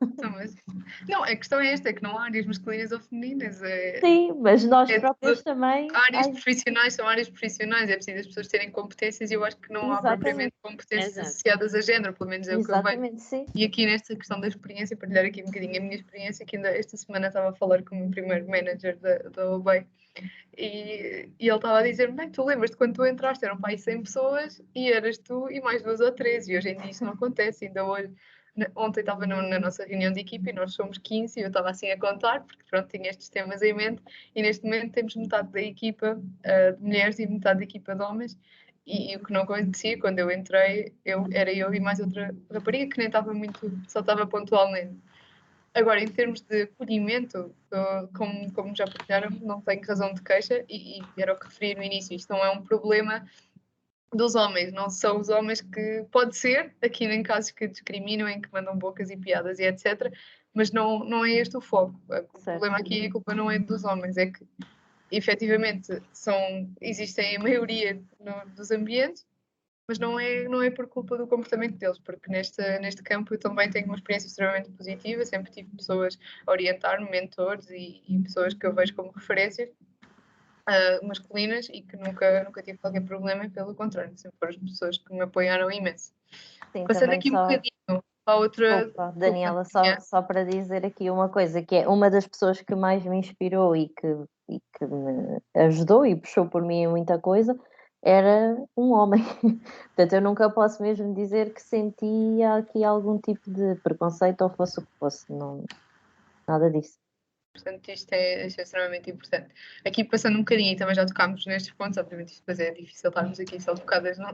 Não, a questão é esta, é que não há áreas masculinas ou femininas. Sim, mas nós próprios também... Áreas profissionais são áreas profissionais, é preciso as pessoas terem competências, e eu acho que não há propriamente competências associadas a género, pelo menos é o que eu vejo. Sim. E aqui nesta questão da experiência, partilhar aqui um bocadinho a minha experiência, que ainda esta semana estava a falar com o meu primeiro manager da OBEI, e ele estava a dizer-me, bem, tu lembras-te quando tu entraste, eram para aí 100 pessoas, e eras tu e mais 2 ou 3, e hoje em dia isso não acontece, ainda hoje. Ontem estava na nossa reunião de equipe e nós somos 15 e eu estava assim a contar, porque pronto, tinha estes temas em mente, e neste momento temos metade da equipa de mulheres e metade da equipa de homens, e o que não acontecia quando eu entrei, era eu e mais outra rapariga que nem estava muito, só estava pontualmente. Agora, em termos de acolhimento, como já partilharam, não tenho razão de queixa, e era o que referi no início, isto não é um problema dos homens, não são os homens que, pode ser, aqui em casos que discriminam, em que mandam bocas e piadas e etc, mas não é este o foco. O problema aqui, a culpa não é dos homens, é que efetivamente existem a maioria dos ambientes, mas não é por culpa do comportamento deles, porque neste campo eu também tenho uma experiência extremamente positiva, sempre tive pessoas a orientar-me, mentores e pessoas que eu vejo como referências masculinas e que nunca tive qualquer problema, pelo contrário, sempre foram as pessoas que me apoiaram imenso. Sim, Passando também aqui um só. bocadinho para a outra. Desculpa, Daniela, só para dizer aqui uma coisa, que é uma das pessoas que mais me inspirou e que me ajudou e puxou por mim em muita coisa, era um homem. Portanto, eu nunca posso mesmo dizer que sentia aqui algum tipo de preconceito ou fosse o que fosse, não, nada disso. Portanto, isto é extremamente importante. Aqui passando um bocadinho, e também já tocámos nestes pontos, obviamente isto depois é difícil estarmos aqui só focadas no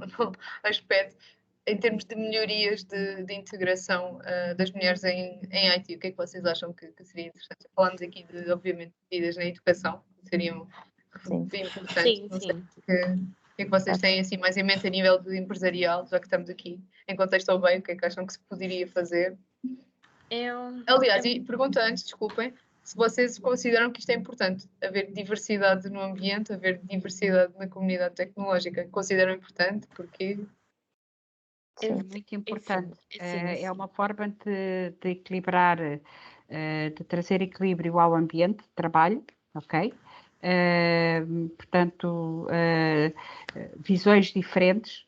aspecto, em termos de melhorias de integração das mulheres em IT, o que é que vocês acham que seria interessante? Falamos aqui de, obviamente, medidas na educação, que seriam importantes. Sim, Não sei sim. o que é que vocês têm assim mais em mente a nível de empresarial, já que estamos aqui em contexto ao bem, o que é que acham que se poderia fazer? Aliás, e pergunta antes, desculpem, se vocês consideram que isto é importante, haver diversidade no ambiente, haver diversidade na comunidade tecnológica, consideram importante, porque É muito importante. Sim. É uma forma de equilibrar, de trazer equilíbrio ao ambiente de trabalho, ok? Portanto, visões diferentes,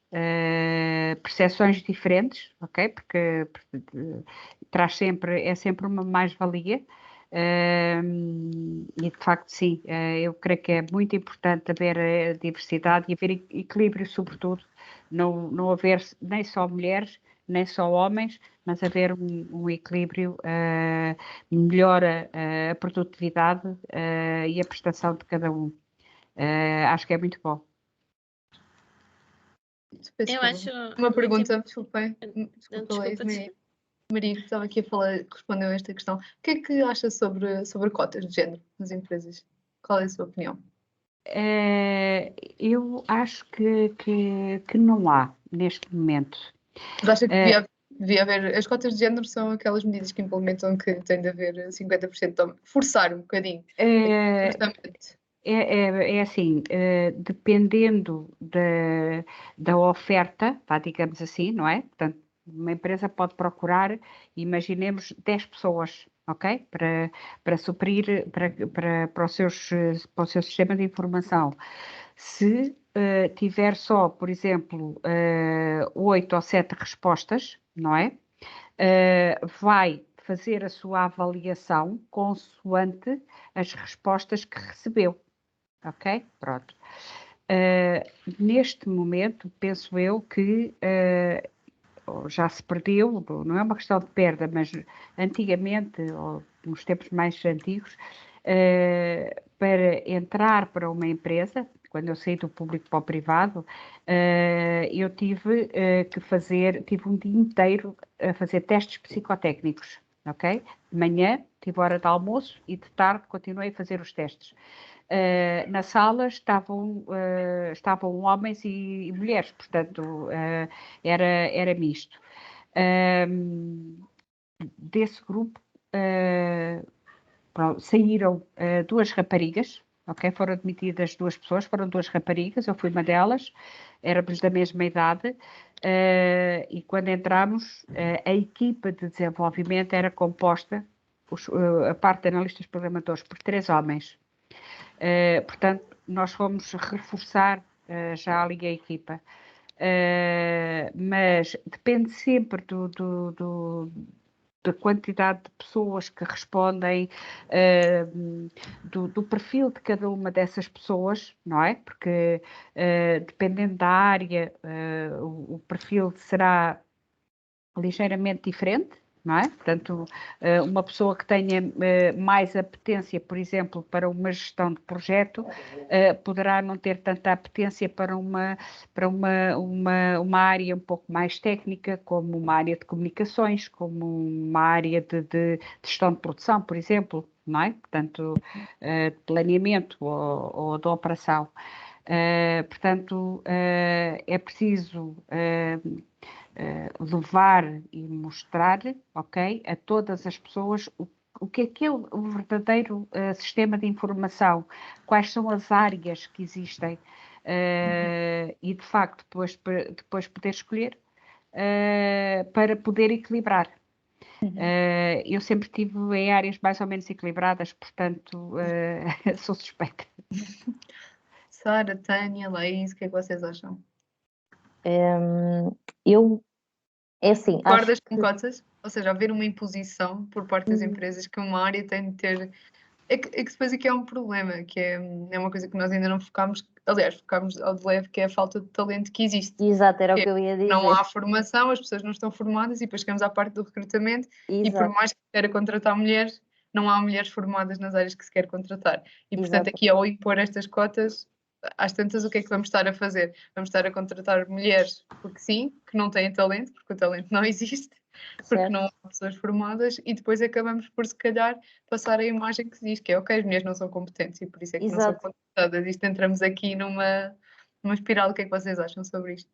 percepções diferentes, ok? Porque é sempre uma mais-valia. E de facto, sim, eu creio que é muito importante haver diversidade e haver equilíbrio, sobretudo, não haver nem só mulheres, nem só homens, mas haver um equilíbrio, melhora a produtividade e a prestação de cada um. Acho que é muito bom. Eu acho uma muito pergunta, desculpa, Desculpa. Maria, estava aqui a falar, respondeu a esta questão. O que é que acha sobre cotas de género nas empresas? Qual é a sua opinião? Eu acho que não há neste momento. Mas acha que devia haver. As cotas de género são aquelas medidas que implementam que tem de haver 50% de homem. Forçar um bocadinho. É assim, dependendo da oferta, digamos assim, não é? Portanto, uma empresa pode procurar, imaginemos, 10 pessoas, ok? Para suprir, para o seu sistema de informação. Se tiver só, por exemplo, 8 ou 7 respostas, não é? Vai fazer a sua avaliação consoante as respostas que recebeu. Ok? Pronto. Neste momento, penso eu que já se perdeu, não é uma questão de perda, mas antigamente, ou nos tempos mais antigos, para entrar para uma empresa, quando eu saí do público para o privado, eu tive tive um dia inteiro a fazer testes psicotécnicos, ok? De manhã tive hora de almoço e de tarde continuei a fazer os testes. Na sala estavam homens e mulheres, portanto era misto. Desse grupo saíram 2 raparigas, ok? Foram admitidas 2 pessoas, foram 2 raparigas, eu fui uma delas, éramos da mesma idade, e quando entramos, a equipa de desenvolvimento era composta, a parte de analistas programadores, por 3 homens. Portanto, nós fomos reforçar já ali a equipa. Mas depende sempre da quantidade de pessoas que respondem, do perfil de cada uma dessas pessoas, não é? Porque dependendo da área, o perfil será ligeiramente diferente, não é? Portanto, uma pessoa que tenha mais apetência, por exemplo, para uma gestão de projeto, poderá não ter tanta apetência para uma área um pouco mais técnica, como uma área de comunicações, como uma área de gestão de produção, por exemplo, não é? Portanto, de planeamento ou de operação. Portanto, é preciso levar e mostrar, ok, a todas as pessoas o que é o verdadeiro sistema de informação, quais são as áreas que existem, e de facto depois poder escolher para poder equilibrar. Eu sempre estive em áreas mais ou menos equilibradas, portanto sou suspeita. Sara, Tânia, Laís, o que é que vocês acham? É assim, acho Concordas com que cotas? Ou seja, haver uma imposição por parte das empresas que uma área tem de ter. É que depois aqui é um problema, que é uma coisa que nós ainda não focámos, aliás, focámos ao de leve, que é a falta de talento que existe. exato, era o Que que eu ia dizer. Não há formação, as pessoas não estão formadas e depois chegamos à parte do recrutamento e por Exato, mais que se queira contratar mulheres, não há mulheres formadas nas áreas que se quer contratar. E portanto exato. aqui ao impor estas cotas, às tantas o que é que vamos estar a fazer? Vamos estar a contratar mulheres porque sim, que não têm talento, porque o talento não existe, porque Certo. não há pessoas formadas e depois acabamos por se calhar passar a imagem que se diz que é ok, as mulheres não são competentes e por isso é que não são Exato. contratadas. Isto entramos aqui numa espiral. O que é que vocês acham sobre isto?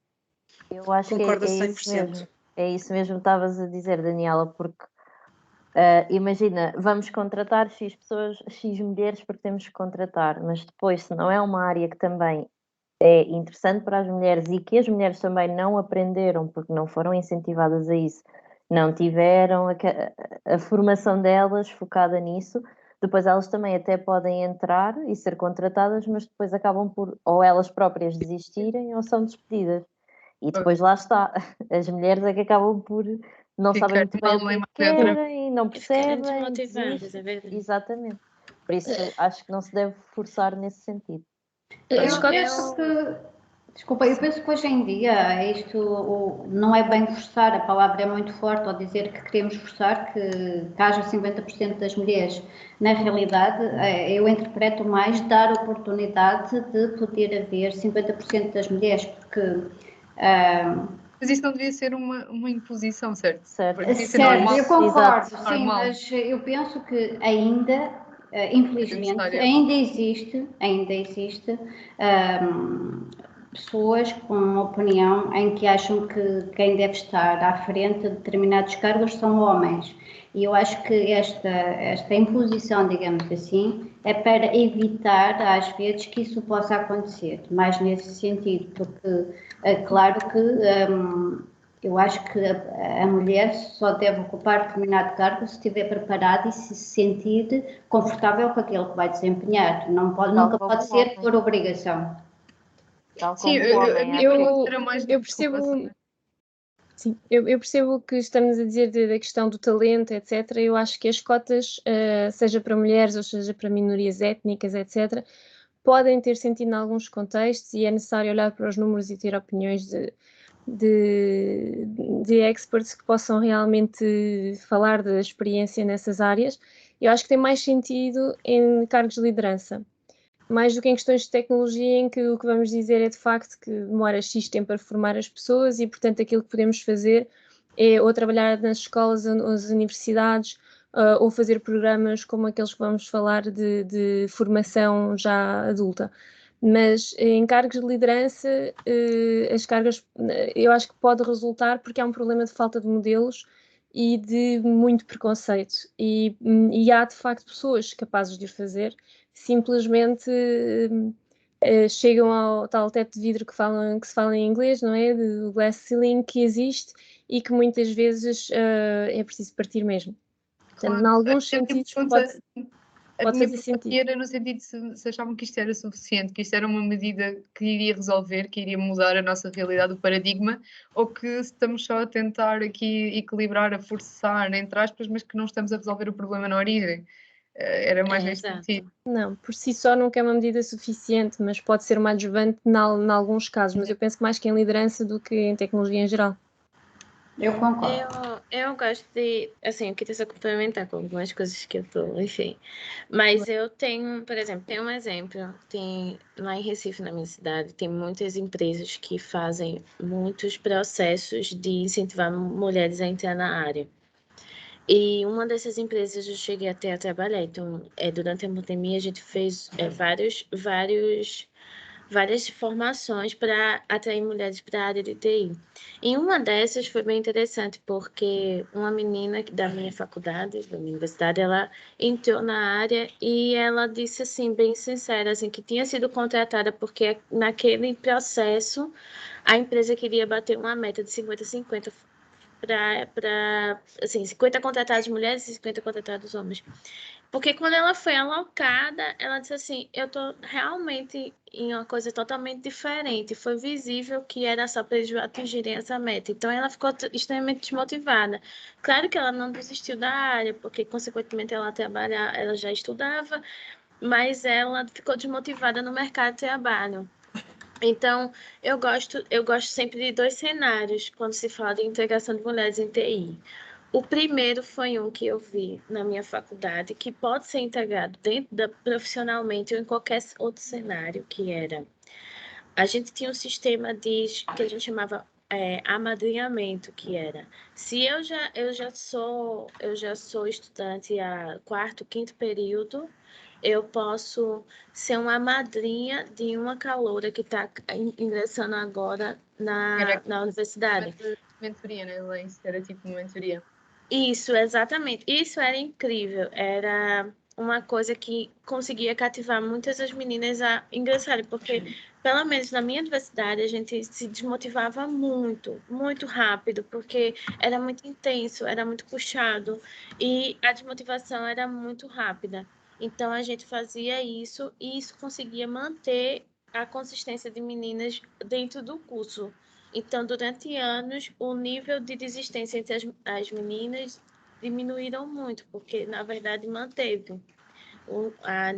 Eu acho que Concordo a é isso 100%. mesmo. É isso mesmo que estavas a dizer, Daniela, porque imagina, vamos contratar X pessoas, X mulheres porque temos que contratar, mas depois, se não é uma área que também é interessante para as mulheres e que as mulheres também não aprenderam porque não foram incentivadas a isso, não tiveram a formação delas focada nisso, depois elas também até podem entrar e ser contratadas, mas depois acabam por ou elas próprias desistirem ou são despedidas. E depois lá está, as mulheres é que acabam por não sabem muito bem o que é que querem, não Ficarem percebem, desmotivadas, desistem. é verdade. Exatamente. Por isso acho que não se deve forçar nesse sentido. As Eu cotas, penso que, desculpa, eu penso que hoje em dia isto não é bem forçar, a palavra é muito forte ao dizer que queremos forçar que haja 50% das mulheres. Na realidade, eu interpreto mais dar oportunidade de poder haver 50% das mulheres, porque Mas isso não devia ser uma imposição, certo? Certo. Devia ser certo, normal. eu concordo, Exato. sim, Normal. mas eu penso que ainda, infelizmente, necessário. ainda existe pessoas com uma opinião em que acham que quem deve estar à frente de determinados cargos são homens. E eu acho que esta imposição, digamos assim, é para evitar, às vezes, que isso possa acontecer, mais nesse sentido, porque é claro que eu acho que a mulher só deve ocupar determinado cargo se estiver preparada e se sentir confortável com aquilo que vai desempenhar. Nunca pode ser por obrigação. Tal Sim, como o a homem, minha acho que pergunta era mais. eu percebo. Sim, eu percebo o que estamos a dizer da questão do talento, etc. Eu acho que as cotas, seja para mulheres ou seja para minorias étnicas, etc., podem ter sentido em alguns contextos e é necessário olhar para os números e ter opiniões de experts que possam realmente falar da experiência nessas áreas. Eu acho que tem mais sentido em cargos de liderança. Mais do que em questões de tecnologia, em que o que vamos dizer é de facto que demora X tempo para formar as pessoas e, portanto, aquilo que podemos fazer é ou trabalhar nas escolas ou nas universidades ou fazer programas como aqueles que vamos falar de formação já adulta. Mas em cargos de liderança, as cargas, eu acho que pode resultar porque há um problema de falta de modelos e de muito preconceito. E há, de facto, pessoas capazes de o fazer, simplesmente chegam ao tal teto de vidro que se fala em inglês, não é? Do glass ceiling que existe e que muitas vezes é preciso partir mesmo. Portanto, em alguns sentidos pode fazer sentido. Era no sentido de se achavam que isto era suficiente, que isto era uma medida que iria resolver, que iria mudar a nossa realidade, o paradigma, ou que estamos só a tentar aqui equilibrar, a forçar, entre aspas, mas que não estamos a resolver o problema na origem. Era mais neste sentido. Não, por si só nunca é uma medida suficiente, mas pode ser uma adjuvante em alguns casos, mas eu penso mais que em liderança do que em tecnologia em geral. Eu concordo. Eu gosto de, assim, eu queria só complementar com algumas coisas que eu tô, enfim. Mas eu tenho, por exemplo, tem um exemplo, lá em Recife, na minha cidade, tem muitas empresas que fazem muitos processos de incentivar mulheres a entrar na área. E uma dessas empresas eu cheguei até a trabalhar. Então, durante a pandemia, a gente fez vários várias formações para atrair mulheres para a área de TI. Em uma dessas foi bem interessante, porque uma menina da minha faculdade, da minha universidade, ela entrou na área e ela disse assim, bem sincera, assim, que tinha sido contratada porque naquele processo a empresa queria bater uma meta de 50-50 para assim, 50 contratados mulheres e 50 contratados homens. Porque quando ela foi alocada, ela disse assim, eu tô realmente em uma coisa totalmente diferente. Foi visível que era só para eles atingirem essa meta. Então ela ficou extremamente desmotivada. Claro que ela não desistiu da área, porque consequentemente ela já estudava, mas ela ficou desmotivada no mercado de trabalho. Então, eu gosto sempre de dois cenários quando se fala de integração de mulheres em TI. O primeiro foi um que eu vi na minha faculdade, que pode ser integrado profissionalmente ou em qualquer outro cenário, que era... A gente tinha um sistema que a gente chamava amadrinhamento, que era... Se eu já sou estudante há quarto, quinto período, eu posso ser uma madrinha de uma caloura que está ingressando agora na universidade. Mentoria, né, Leis? Era tipo uma mentoria. Isso, exatamente. Isso era incrível. Era uma coisa que conseguia cativar muitas das meninas a ingressarem, porque, pelo menos na minha universidade, a gente se desmotivava muito, muito rápido, porque era muito intenso, era muito puxado, e a desmotivação era muito rápida. Então, a gente fazia isso, e isso conseguia manter a consistência de meninas dentro do curso. Então, durante anos, o nível de desistência entre as meninas diminuíram muito, porque, na verdade, manteve.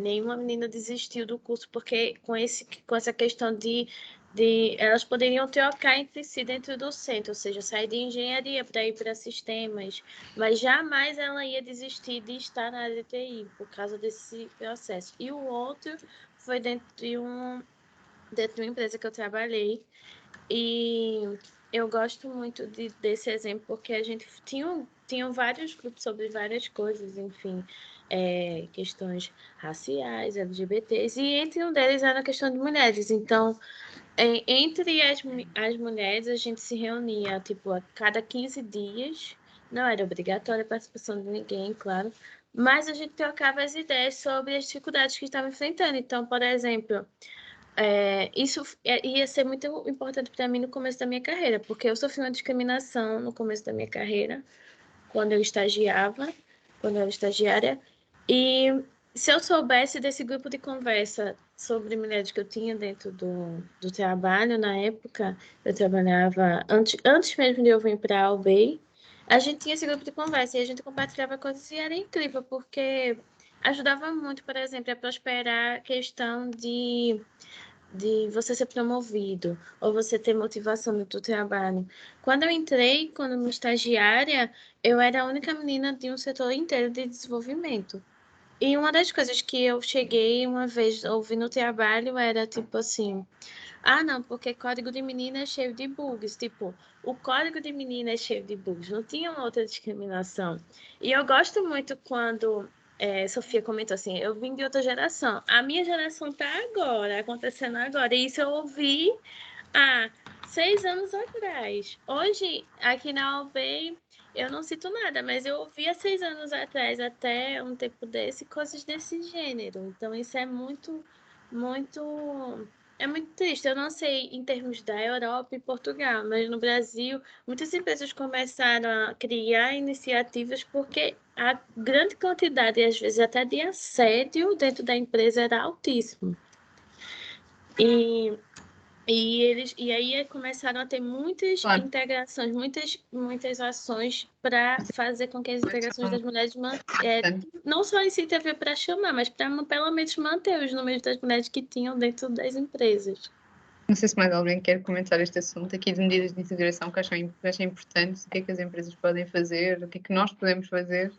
Nenhuma menina desistiu do curso, porque com essa questão de elas poderiam trocar entre si dentro do centro, ou seja, sair de engenharia para ir para sistemas, mas jamais ela ia desistir de estar na área de TI, por causa desse processo. E o outro foi dentro de uma empresa que eu trabalhei, e eu gosto muito desse exemplo, porque a gente tinha vários grupos sobre várias coisas, enfim, questões raciais, LGBTs, e entre um deles era a questão de mulheres. Então, entre as mulheres, a gente se reunia, tipo, a cada 15 dias, não era obrigatória a participação de ninguém, claro, mas a gente trocava as ideias sobre as dificuldades que estava enfrentando. Então, por exemplo... isso ia ser muito importante para mim no começo da minha carreira, porque eu sofri uma discriminação no começo da minha carreira, quando eu era estagiária, e se eu soubesse desse grupo de conversa sobre mulheres que eu tinha dentro do trabalho, na época, eu trabalhava, antes mesmo de eu vir para a UBEI, a gente tinha esse grupo de conversa e a gente compartilhava coisas e era incrível, porque ajudava muito, por exemplo, a prosperar a questão de você ser promovido ou você ter motivação no seu trabalho. Quando eu entrei, quando minha estagiária, eu era a única menina de um setor inteiro de desenvolvimento. E uma das coisas que eu cheguei uma vez a ouvir no trabalho era tipo assim: ah, não, porque código de menina é cheio de bugs. Tipo, o código de menina é cheio de bugs. Não tinha uma outra discriminação. E eu gosto muito quando Sofia comentou assim, eu vim de outra geração. A minha geração está agora, acontecendo agora. E isso eu ouvi há 6 anos atrás. Hoje, aqui na UB, eu não cito nada, mas eu ouvi há 6 anos atrás, até um tempo desse, coisas desse gênero. Então, isso é muito, muito... É muito triste. Eu não sei em termos da Europa e Portugal, mas no Brasil, muitas empresas começaram a criar iniciativas porque a grande quantidade, e às vezes até de assédio dentro da empresa, era altíssimo. E aí começaram a ter muitas integrações, muitas ações para fazer com que as integrações das mulheres não só em si teve para chamar, mas para pelo menos manter os números das mulheres que tinham dentro das empresas. Não sei se mais alguém quer comentar este assunto aqui de medidas de integração que acham importantes, o que é que as empresas podem fazer, o que é que nós podemos fazer.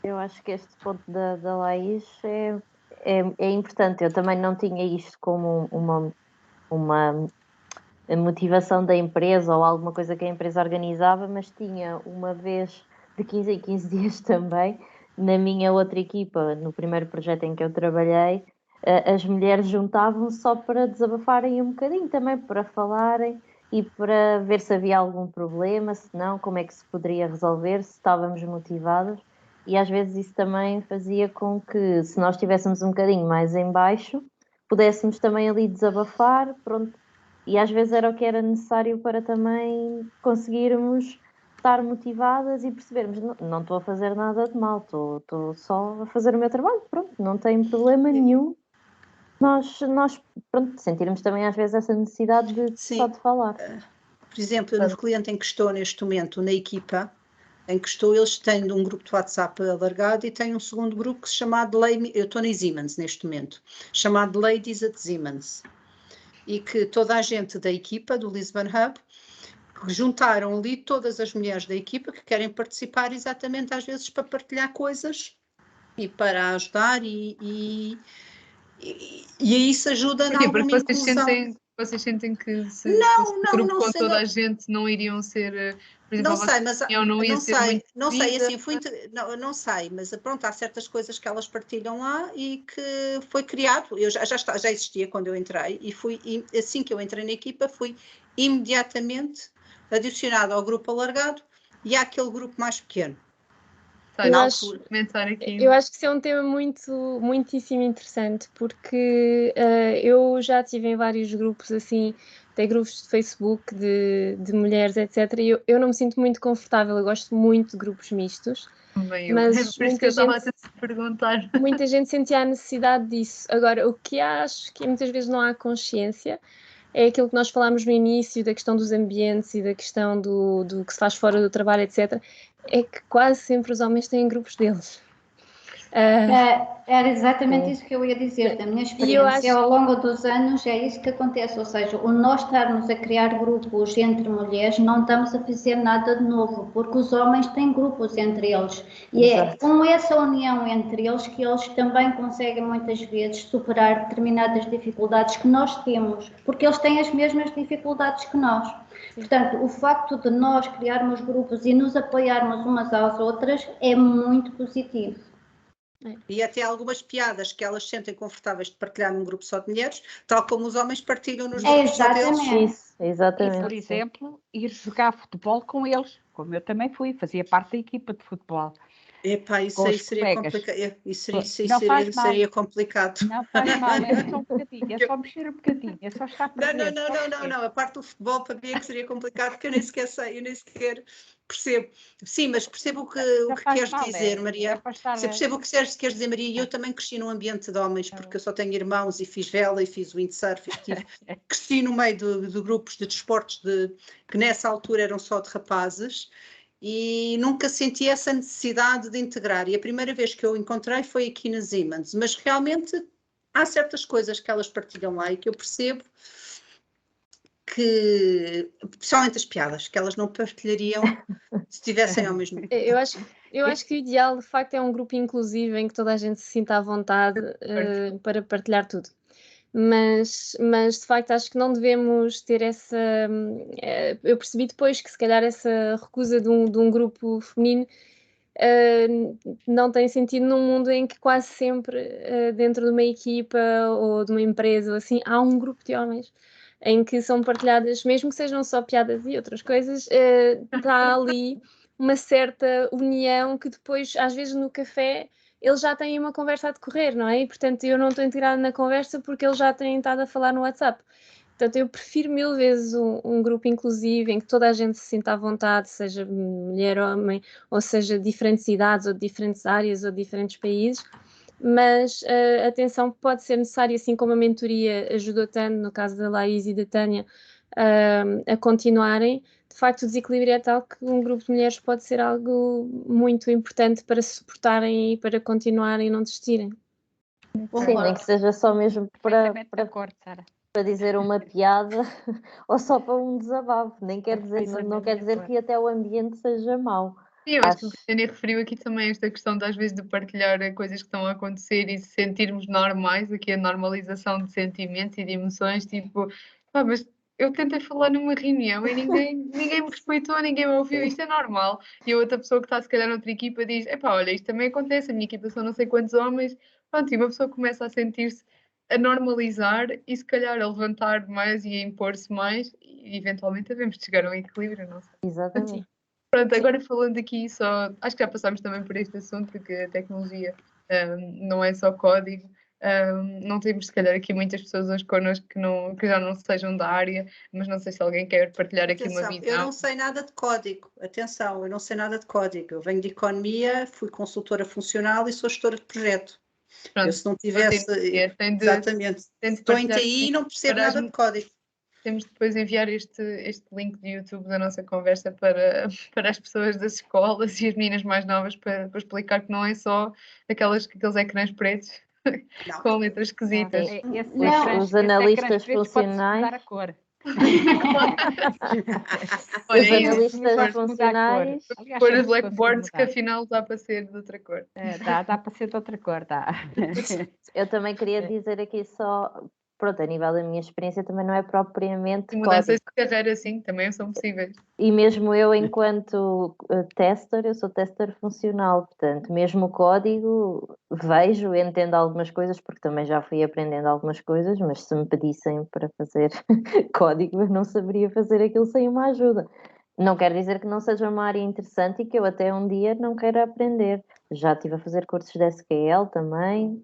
Eu acho que este ponto da Laís é importante. Eu também não tinha isto como uma motivação da empresa ou alguma coisa que a empresa organizava, mas tinha uma vez de 15 em 15 dias também, na minha outra equipa, no primeiro projeto em que eu trabalhei, as mulheres juntavam-se só para desabafarem um bocadinho, também para falarem e para ver se havia algum problema, se não, como é que se poderia resolver, se estávamos motivadas. E às vezes isso também fazia com que, se nós estivéssemos um bocadinho mais em baixo, pudéssemos também ali desabafar, pronto. E às vezes era o que era necessário para também conseguirmos estar motivadas e percebermos, não estou a fazer nada de mal, estou só a fazer o meu trabalho, pronto, não tem problema nenhum. Nós pronto, sentirmos também às vezes essa necessidade só de falar. Por exemplo, no cliente em que estou neste momento, na equipa em que estou, eles têm um grupo de WhatsApp alargado e têm um segundo grupo que se chama eu estou na Siemens neste momento, chamado Ladies at Siemens, e que toda a gente da equipa do Lisbon Hub juntaram ali todas as mulheres da equipa que querem participar exatamente às vezes para partilhar coisas e para ajudar e aí isso ajuda na alguma inclusão. Vocês sentem que se fosse um grupo com toda a gente não iriam ser, por exemplo, não sei, mas não sei, assim, não sei, mas pronto, há certas coisas que elas partilham lá e que foi criado, já existia quando eu entrei e assim que eu entrei na equipa fui imediatamente adicionado ao grupo alargado e àquele grupo mais pequeno. Eu acho que isso é um tema muitíssimo interessante, porque eu já estive em vários grupos assim, tem grupos de Facebook de mulheres, etc. E eu não me sinto muito confortável, eu gosto muito de grupos mistos. Mas por isso que eu estava a te perguntar. Muita gente sentia a necessidade disso. Agora, o que acho que muitas vezes não há consciência é aquilo que nós falámos no início, da questão dos ambientes e da questão do que se faz fora do trabalho, etc. É que quase sempre os homens têm grupos deles. Era exatamente isso que eu ia dizer, da minha experiência ao longo dos anos é isso que acontece, ou seja, o nós estarmos a criar grupos entre mulheres não estamos a fazer nada de novo, porque os homens têm grupos entre eles e é com essa união entre eles que eles também conseguem muitas vezes superar determinadas dificuldades que nós temos, porque eles têm as mesmas dificuldades que nós. Portanto, o facto de nós criarmos grupos e nos apoiarmos umas às outras é muito positivo. E até algumas piadas que elas sentem confortáveis de partilhar num grupo só de mulheres, tal como os homens partilham nos grupos só deles. Exatamente. E, por exemplo, ir jogar futebol com eles, como eu também fui, fazia parte da equipa de futebol. Epá, isso aí seria complicado. Isso seria complicado. Não faz mal, é só um bocadinho, é só mexer um bocadinho, é só estar presente. Não, a parte do futebol para mim é que seria complicado, porque eu nem sequer sei, eu nem sequer percebo. Sim, mas percebo o que queres dizer, Maria. Percebo o que queres dizer, Maria, e eu também cresci num ambiente de homens, porque eu só tenho irmãos e fiz vela e fiz windsurf, cresci no meio de grupos de desportos que nessa altura eram só de rapazes, e nunca senti essa necessidade de integrar. E a primeira vez que eu encontrei foi aqui na Siemens, mas realmente há certas coisas que elas partilham lá e que eu percebo que, principalmente as piadas, que elas não partilhariam se tivessem homens no grupo. Eu acho que o ideal, de facto, é um grupo inclusivo em que toda a gente se sinta à vontade para partilhar tudo. Mas de facto acho que não devemos ter essa... eu percebi depois que se calhar essa recusa de um grupo feminino não tem sentido num mundo em que quase sempre dentro de uma equipa ou de uma empresa ou assim, há um grupo de homens em que são partilhadas, mesmo que sejam só piadas e outras coisas, está ali uma certa união que depois, às vezes no café, eles já têm uma conversa a decorrer, não é? E, portanto, eu não estou integrada na conversa porque eles já têm estado a falar no WhatsApp. Portanto, eu prefiro 1000 vezes um grupo inclusivo em que toda a gente se sinta à vontade, seja mulher ou homem, ou seja, diferentes idades, ou diferentes áreas, ou diferentes países. Mas atenção, pode ser necessária, assim como a mentoria ajudou tanto, no caso da Laís e da Tânia, a continuarem. De facto, o desequilíbrio é tal que um grupo de mulheres pode ser algo muito importante para se suportarem e para continuarem e não desistirem. Sim, nem que seja só mesmo para dizer uma piada ou só para um desabafo. Não quer dizer que até o ambiente seja mau. Sim, eu acho que a Tânia referiu aqui também esta questão de, às vezes, de partilhar coisas que estão a acontecer e se sentirmos normais, aqui a normalização de sentimentos e de emoções, tipo, mas eu tentei falar numa reunião e ninguém me respeitou, ninguém me ouviu, isto é normal. E a outra pessoa que está se calhar noutra equipa diz, olha, isto também acontece, a minha equipa são não sei quantos homens, pronto, e uma pessoa começa a sentir-se a normalizar e se calhar a levantar mais e a impor-se mais e eventualmente devemos chegar a um equilíbrio, não sei. Exatamente. Pronto, agora falando aqui só, acho que já passámos também por este assunto, que a tecnologia não é só código, não temos se calhar aqui muitas pessoas hoje connosco que já não sejam da área, mas não sei se alguém quer partilhar aqui uma Atenção, visão. eu não sei nada de código, atenção, eu não sei nada de código, eu venho de economia, fui consultora funcional e sou gestora de projeto. Pronto, Eu se não tivesse, exatamente, estou em TI e não percebo nada de código. Temos depois enviar este link de YouTube da nossa conversa para as pessoas das escolas e as meninas mais novas para explicar que não é só aqueles ecrãs pretos com letras esquisitas. Os analistas funcionais. A cor. Os analistas funcionais. Pôr os blackboards que afinal dá para ser de outra cor. Dá para ser de outra cor, dá. Eu também queria dizer aqui só, pronto, a nível da minha experiência também não é propriamente mudanças código. de carreira, sim, também são possíveis. E mesmo eu, enquanto tester, eu sou tester funcional, portanto, mesmo o código, vejo, entendo algumas coisas, porque também já fui aprendendo algumas coisas, mas se me pedissem para fazer código, eu não saberia fazer aquilo sem uma ajuda. Não quer dizer que não seja uma área interessante e que eu até um dia não queira aprender. Já estive a fazer cursos de SQL também,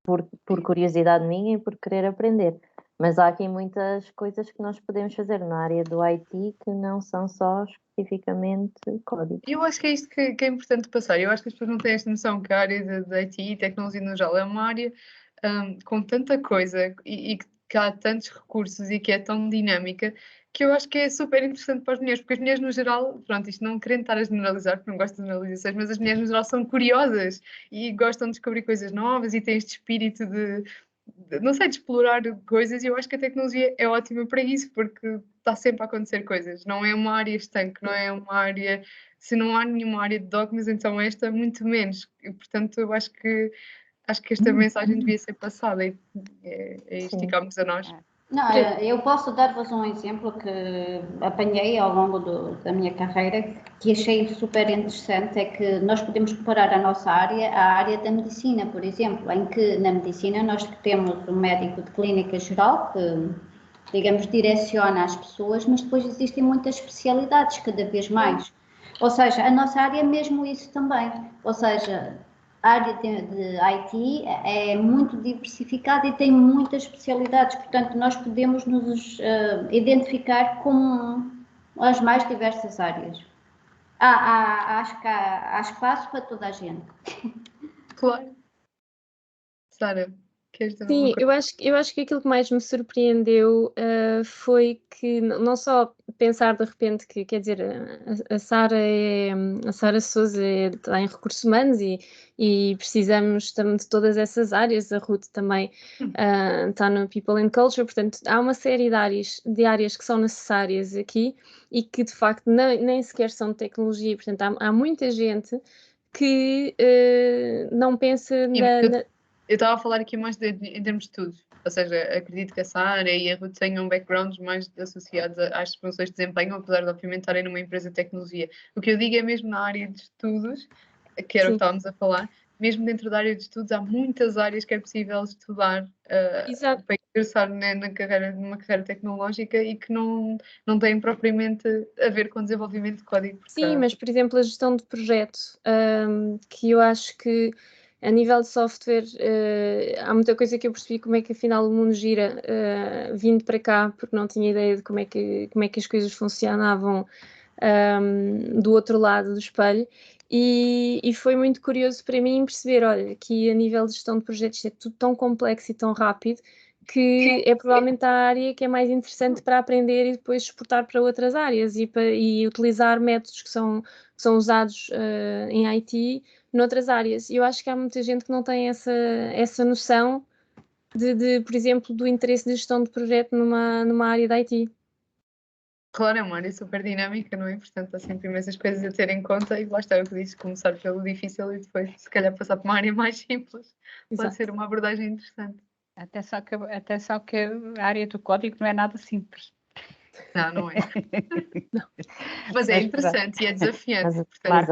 por curiosidade minha e por querer aprender. Mas há aqui muitas coisas que nós podemos fazer na área do IT que não são só especificamente código. Eu acho que é isto que é importante passar. Eu acho que as pessoas não têm esta noção que a área de IT e tecnologia no geral é uma área com tanta coisa e que há tantos recursos e que é tão dinâmica que eu acho que é super interessante para as mulheres, porque as mulheres no geral, pronto, isto não querendo estar a generalizar, porque não gosto de generalizações, mas as mulheres no geral são curiosas e gostam de descobrir coisas novas e têm este espírito não sei, de explorar coisas, e eu acho que a tecnologia é ótima para isso, porque está sempre a acontecer coisas. Não é uma área estanque, não é uma área... Se não há nenhuma área de dogmas, então esta muito menos. E, portanto, eu acho que esta mensagem devia ser passada e isto ficamos a nós. Não, eu posso dar-vos um exemplo que apanhei ao longo da minha carreira, que achei super interessante, é que nós podemos comparar a nossa área à área da medicina, por exemplo, em que na medicina nós temos um médico de clínica geral que, digamos, direciona as pessoas, mas depois existem muitas especialidades, cada vez mais. Ou seja, a nossa área é mesmo isso também, ou seja... A área de IT é muito diversificada e tem muitas especialidades, portanto, nós podemos nos identificar com as mais diversas áreas. Acho que há espaço para toda a gente. Claro. Sara, queres dizer Sim, eu acho que aquilo que mais me surpreendeu foi que não só pensar de repente que, quer dizer, a Sara Souza está em recursos humanos e precisamos também de todas essas áreas, a Ruth também está no People and Culture, portanto há uma série de áreas que são necessárias aqui e que de facto nem sequer são de tecnologia, portanto há muita gente que não pensa Eu estava a falar aqui mais em termos de estudos, ou seja, acredito que a Sara e a Ruth tenham backgrounds mais associados às funções de desempenho, apesar de obviamente estarem numa empresa de tecnologia. O que eu digo é mesmo na área de estudos, que era o que estávamos a falar, mesmo dentro da área de estudos há muitas áreas que é possível estudar para ingressar numa carreira tecnológica e que não têm propriamente a ver com desenvolvimento de código. Sim, mas por exemplo a gestão de projeto, que eu acho que a nível de software, há muita coisa que eu percebi como é que afinal o mundo gira vindo para cá, porque não tinha ideia de como é que as coisas funcionavam do outro lado do espelho. E foi muito curioso para mim perceber, olha, que a nível de gestão de projetos é tudo tão complexo e tão rápido que é provavelmente a área que é mais interessante para aprender e depois exportar para outras áreas e utilizar métodos que são usados em IT noutras áreas. E eu acho que há muita gente que não tem essa noção de, por exemplo, do interesse de gestão de projeto numa área da IT. Claro, é uma área super dinâmica, não é? Portanto, há sempre imensas coisas a ter em conta e lá está o que disse, começar pelo difícil e depois, se calhar, passar para uma área mais simples. Pode ser uma abordagem interessante. Até só que a área do código não é nada simples. Não é. Não. Mas é interessante e é desafiante. Mas,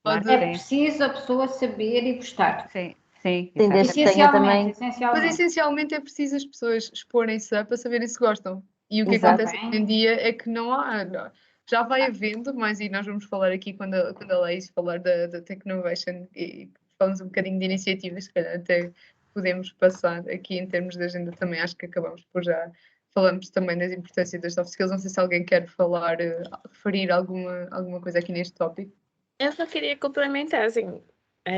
portanto, é preciso a pessoa saber e gostar. Sim. Sim, Sim, desde que tenha Essencialmente, também. Mas essencialmente. essencialmente é preciso as pessoas exporem-se para saberem se gostam. E o que Exato. acontece hoje em dia é que não há. Já vai havendo, mas e nós vamos falar aqui quando a Laís falar da Technovation e falamos um bocadinho de iniciativas, se calhar até podemos passar aqui em termos de agenda também. Acho que acabamos por já. Falamos também da importância das soft skills. Não sei se alguém quer falar, referir alguma coisa aqui neste tópico. Eu só queria complementar, assim,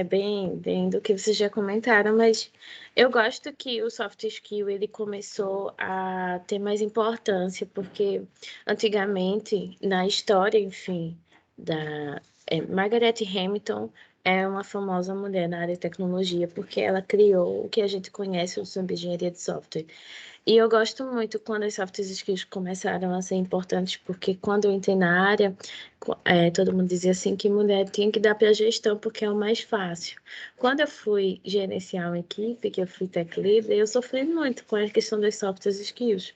bem do que vocês já comentaram, mas eu gosto que o soft skill ele começou a ter mais importância, porque antigamente, na história, enfim, da Margaret Hamilton é uma famosa mulher na área de tecnologia, porque ela criou o que a gente conhece sobre engenharia de software. E eu gosto muito quando as soft skills começaram a ser importantes, porque quando eu entrei na área, todo mundo dizia assim que mulher tinha que dar para a gestão, porque é o mais fácil. Quando eu fui gerenciar uma equipe, que eu fui tech leader, eu sofri muito com a questão das soft skills.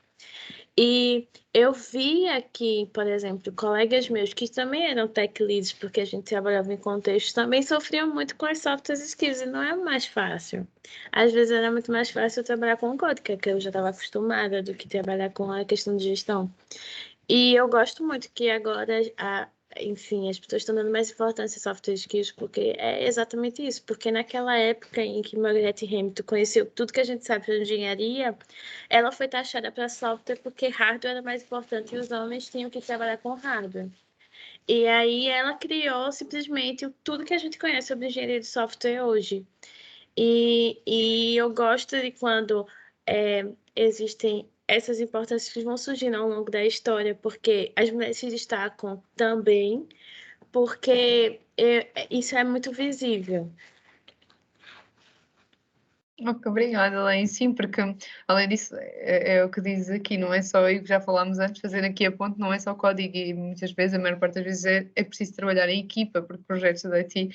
E eu via que, por exemplo, colegas meus que também eram tech leads, porque a gente trabalhava em contexto, também sofriam muito com as soft skills, e não é mais fácil. Às vezes era muito mais fácil trabalhar com código, que eu já estava acostumada, do que trabalhar com a questão de gestão. E eu gosto muito que agora, enfim, as pessoas estão dando mais importância às soft skills, porque é exatamente isso. Porque naquela época em que Margaret Hamilton conheceu tudo que a gente sabe de engenharia, ela foi taxada para software porque hardware era mais importante e os homens tinham que trabalhar com hardware. E aí ela criou simplesmente tudo que a gente conhece sobre engenharia de software hoje. E eu gosto de quando existem essas importâncias que vão surgindo ao longo da história, porque as mulheres se destacam também, porque isso é muito visível. Ok, obrigada, Elaine. Sim, porque além disso, é o que diz aqui, não é só, e já falámos antes, fazer aqui a ponte, não é só código, e muitas vezes, a maior parte das vezes, é preciso trabalhar em equipa, porque projetos de IT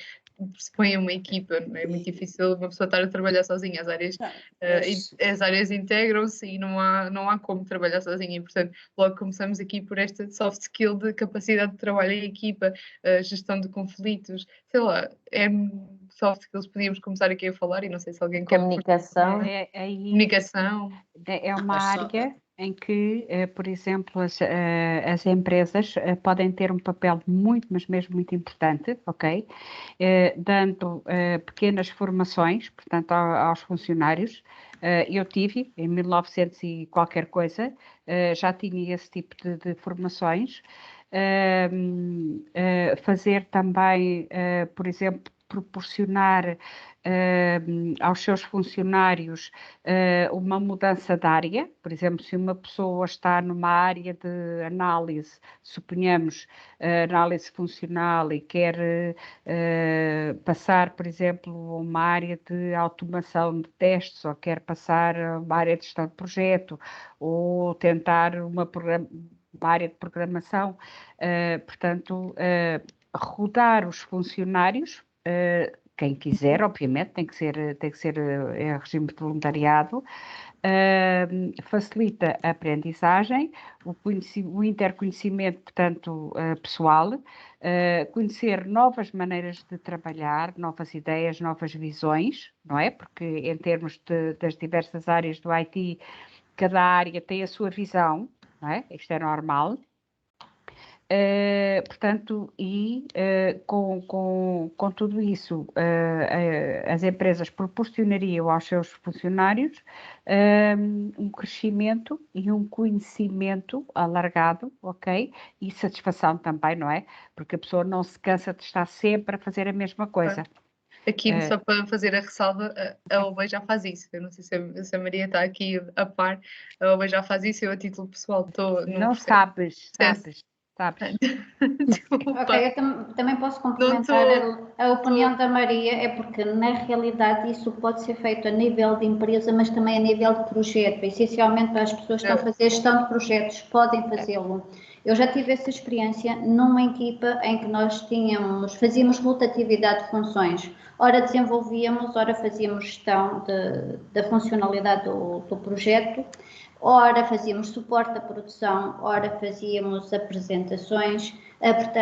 pressupõem uma equipa, não é muito difícil uma pessoa estar a trabalhar sozinha, as áreas integram-se e não há como trabalhar sozinha, e portanto, logo começamos aqui por esta soft skill de capacidade de trabalho em equipa, gestão de conflitos, sei lá, soft skills podíamos começar aqui a falar e não sei se alguém quer. Comunicação. Comunicação. É uma área em que, por exemplo, as empresas podem ter um papel muito, mas mesmo muito importante, ok? Dando pequenas formações, portanto, aos funcionários. Eu tive, em 1900 e qualquer coisa, já tinha esse tipo de formações. Fazer também, por exemplo, proporcionar aos seus funcionários uma mudança de área. Por exemplo, se uma pessoa está numa área de análise, suponhamos análise funcional, e quer passar, por exemplo, uma área de automação de testes, ou quer passar uma área de gestão de projeto, ou tentar uma área de programação, portanto, rodar os funcionários, quem quiser, obviamente, tem que ser regime de voluntariado, facilita a aprendizagem, o interconhecimento, portanto, pessoal, conhecer novas maneiras de trabalhar, novas ideias, novas visões, não é? Porque em termos das diversas áreas do IT, cada área tem a sua visão, não é? Isto é normal. Portanto, com tudo isso, as empresas proporcionariam aos seus funcionários um crescimento e um conhecimento alargado, ok? E satisfação também, não é? Porque a pessoa não se cansa de estar sempre a fazer a mesma coisa. Aqui, só para fazer a ressalva, a OBEI já faz isso. Eu não sei se a Maria está aqui a par, a OBEI já faz isso. Eu, a título pessoal, estou num não processo. sabes. Ok, eu também posso complementar a opinião da Maria, é porque na realidade isso pode ser feito a nível de empresa, mas também a nível de projeto, essencialmente para as pessoas que estão a fazer gestão de projetos, podem fazê-lo. Eu já tive essa experiência numa equipa em que nós fazíamos rotatividade de funções, ora desenvolvíamos, ora fazíamos gestão da funcionalidade do projeto. ora fazíamos suporte à produção, ora fazíamos apresentações,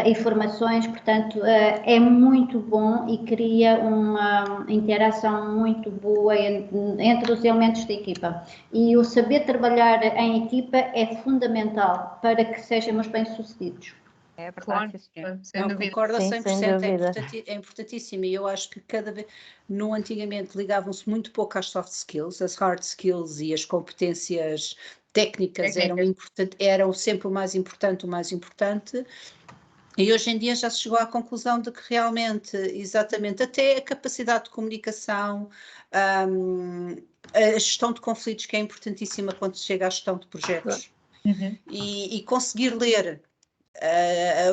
informações, portanto é muito bom e cria uma interação muito boa entre os elementos da equipa. E o saber trabalhar em equipa é fundamental para que sejamos bem-sucedidos. É Claro, verdade, sim, senhor. sem Não, dúvida. concordo a Sim, 100%, sem dúvida. é importantíssimo e eu acho que cada vez, antigamente ligavam-se muito pouco às soft skills, as hard skills e as competências técnicas eram sempre o mais importante, e hoje em dia já se chegou à conclusão de que realmente, exatamente, até a capacidade de comunicação, a gestão de conflitos, que é importantíssima quando se chega à gestão de projetos, e conseguir ler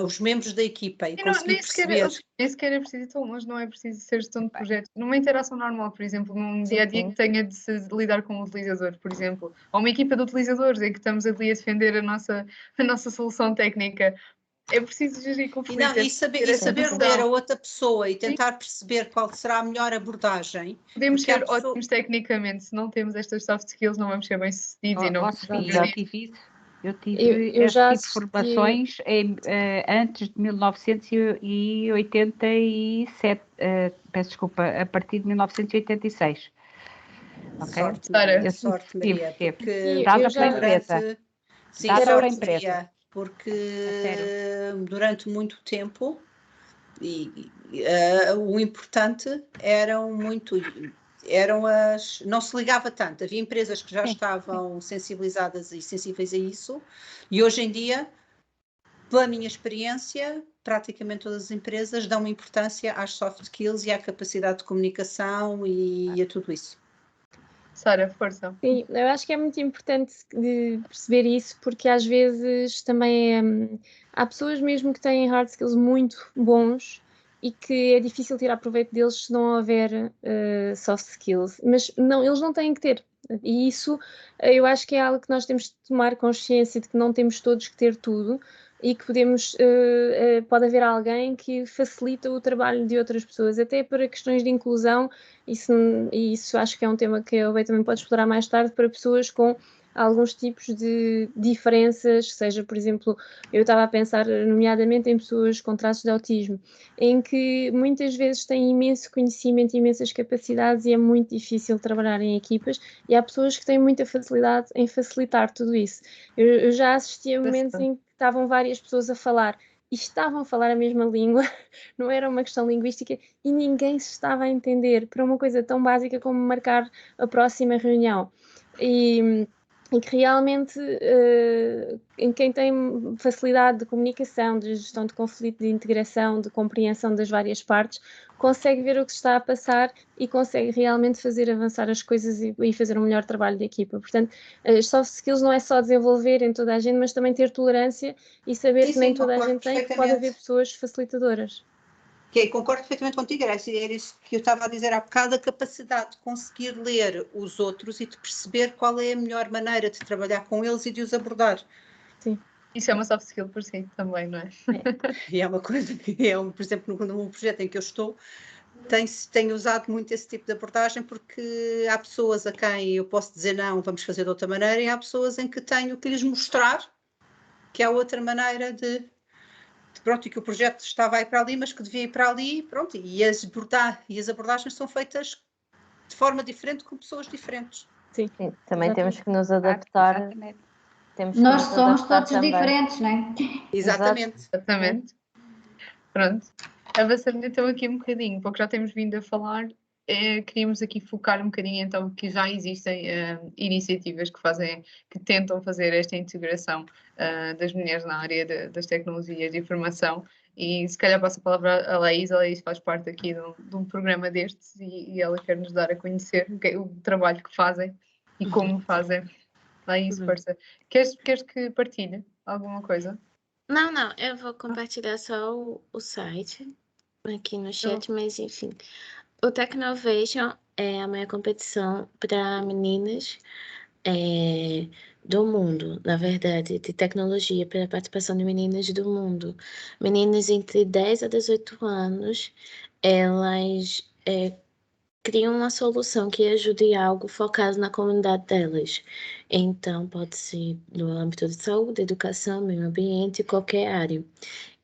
os membros da equipa e conseguir perceber. Nem sequer é preciso, então, mas não é preciso ser gestão de projetos. Numa interação normal, por exemplo, num dia-a-dia que tenha de se lidar com o utilizador, por exemplo, ou uma equipa de utilizadores em que estamos ali a defender a nossa solução técnica, é preciso gerir conflitos. E saber ler a outra pessoa e tentar perceber qual será a melhor abordagem. Podemos ser ótimos tecnicamente, se não temos estas soft skills não vamos ser bem-sucedidos e não Eu tive esse já tipo de formações antes de 1987, peço desculpa, a partir de 1986. Ok? Sorte, Maria, porque dava para a empresa. Sim, dava sorte, para a empresa. Maria, porque durante muito tempo o importante não se ligava tanto, havia empresas que já estavam sensibilizadas e sensíveis a isso, e hoje em dia, pela minha experiência, praticamente todas as empresas dão importância às soft skills e à capacidade de comunicação e a tudo isso. Sara, força. Sim, eu acho que é muito importante de perceber isso, porque às vezes também há pessoas mesmo que têm hard skills muito bons e que é difícil tirar proveito deles se não houver soft skills, mas não, eles não têm que ter. E isso eu acho que é algo que nós temos de tomar consciência de que não temos todos que ter tudo e que pode haver alguém que facilita o trabalho de outras pessoas, até para questões de inclusão, e isso acho que é um tema que a Bey também pode explorar mais tarde, para pessoas com alguns tipos de diferenças, seja, por exemplo, eu estava a pensar nomeadamente em pessoas com traços de autismo, em que muitas vezes têm imenso conhecimento, imensas capacidades e é muito difícil trabalhar em equipas, e há pessoas que têm muita facilidade em facilitar tudo isso. Eu já assisti a momentos em que estavam várias pessoas a falar e estavam a falar a mesma língua, não era uma questão linguística e ninguém se estava a entender para uma coisa tão básica como marcar a próxima reunião. E que realmente em quem tem facilidade de comunicação, de gestão de conflito, de integração, de compreensão das várias partes, consegue ver o que se está a passar e consegue realmente fazer avançar as coisas e fazer um melhor trabalho de equipa. Portanto, as soft skills não é só desenvolver em toda a gente, mas também ter tolerância e saber que nem toda a gente tem, que pode haver pessoas facilitadoras. Concordo perfeitamente contigo, era isso que eu estava a dizer há bocado, a capacidade de conseguir ler os outros e de perceber qual é a melhor maneira de trabalhar com eles e de os abordar. Sim. Isso é uma soft skill por si também, não é? E é uma coisa que, por exemplo, no projeto em que eu estou, tenho usado muito esse tipo de abordagem, porque há pessoas a quem eu posso dizer não, vamos fazer de outra maneira, e há pessoas em que tenho que lhes mostrar que há outra maneira pronto, e que o projeto estava a ir para ali, mas que devia ir para ali, pronto, e as abordagens são feitas de forma diferente com pessoas diferentes. Sim, também temos que nos adaptar. Nós somos todos diferentes, não é? Exatamente. Pronto. Avançando então aqui um bocadinho, porque já temos vindo a falar, queríamos aqui focar um bocadinho então que já existem iniciativas que tentam fazer esta integração das mulheres na área das tecnologias de informação, e se calhar passo a palavra a Laís faz parte aqui de um programa destes e ela quer nos dar a conhecer o trabalho que fazem e como fazem. Laís, força. Queres que partilhe alguma coisa? Não, eu vou compartilhar só o site aqui no chat, mas enfim. O Technovation é a maior competição para meninas do mundo, na verdade, de tecnologia, para a participação de meninas do mundo. Meninas entre 10 a 18 anos, elas criam uma solução que ajude algo focado na comunidade delas. Então, pode ser no âmbito de saúde, educação, meio ambiente, qualquer área.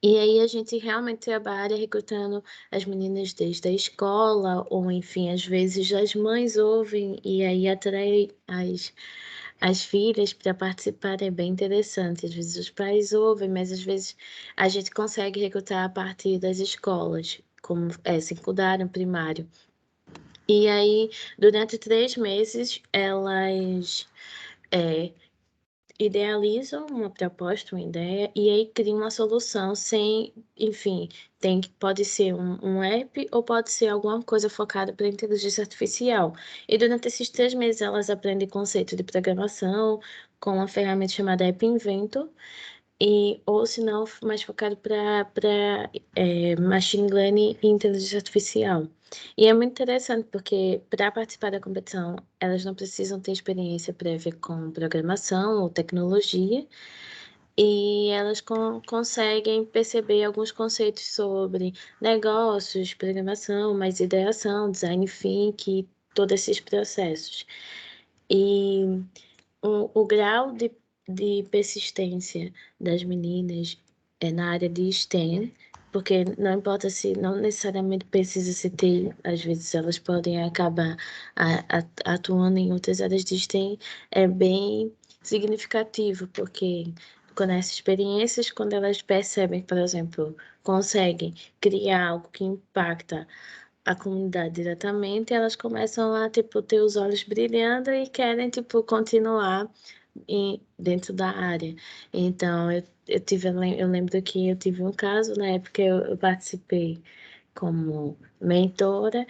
E aí a gente realmente trabalha recrutando as meninas desde a escola, ou enfim, às vezes as mães ouvem e aí atrai as filhas para participar, é bem interessante. Às vezes os pais ouvem, mas às vezes a gente consegue recrutar a partir das escolas, como secundário, primário. E aí, durante 3 meses, elas idealizam uma proposta, uma ideia, e aí criam uma solução sem, enfim, pode ser um app ou pode ser alguma coisa focada para a inteligência artificial. E durante esses 3 meses elas aprendem conceito de programação com uma ferramenta chamada App Inventor, ou se não, mais focado para machine learning e inteligência artificial. E é muito interessante porque para participar da competição elas não precisam ter experiência prévia com programação ou tecnologia e elas conseguem perceber alguns conceitos sobre negócios, programação, mais ideação, design thinking, todos esses processos. E o grau de persistência das meninas na área de STEM, porque não importa se, não necessariamente precisa se ter, às vezes elas podem acabar atuando em outras áreas de STEM, é bem significativo, porque com essas experiências, quando elas percebem, por exemplo, conseguem criar algo que impacta a comunidade diretamente, elas começam a, tipo, ter os olhos brilhando e querem, tipo, continuar dentro da área. Então, eu lembro que eu tive um caso, na época eu participei como mentora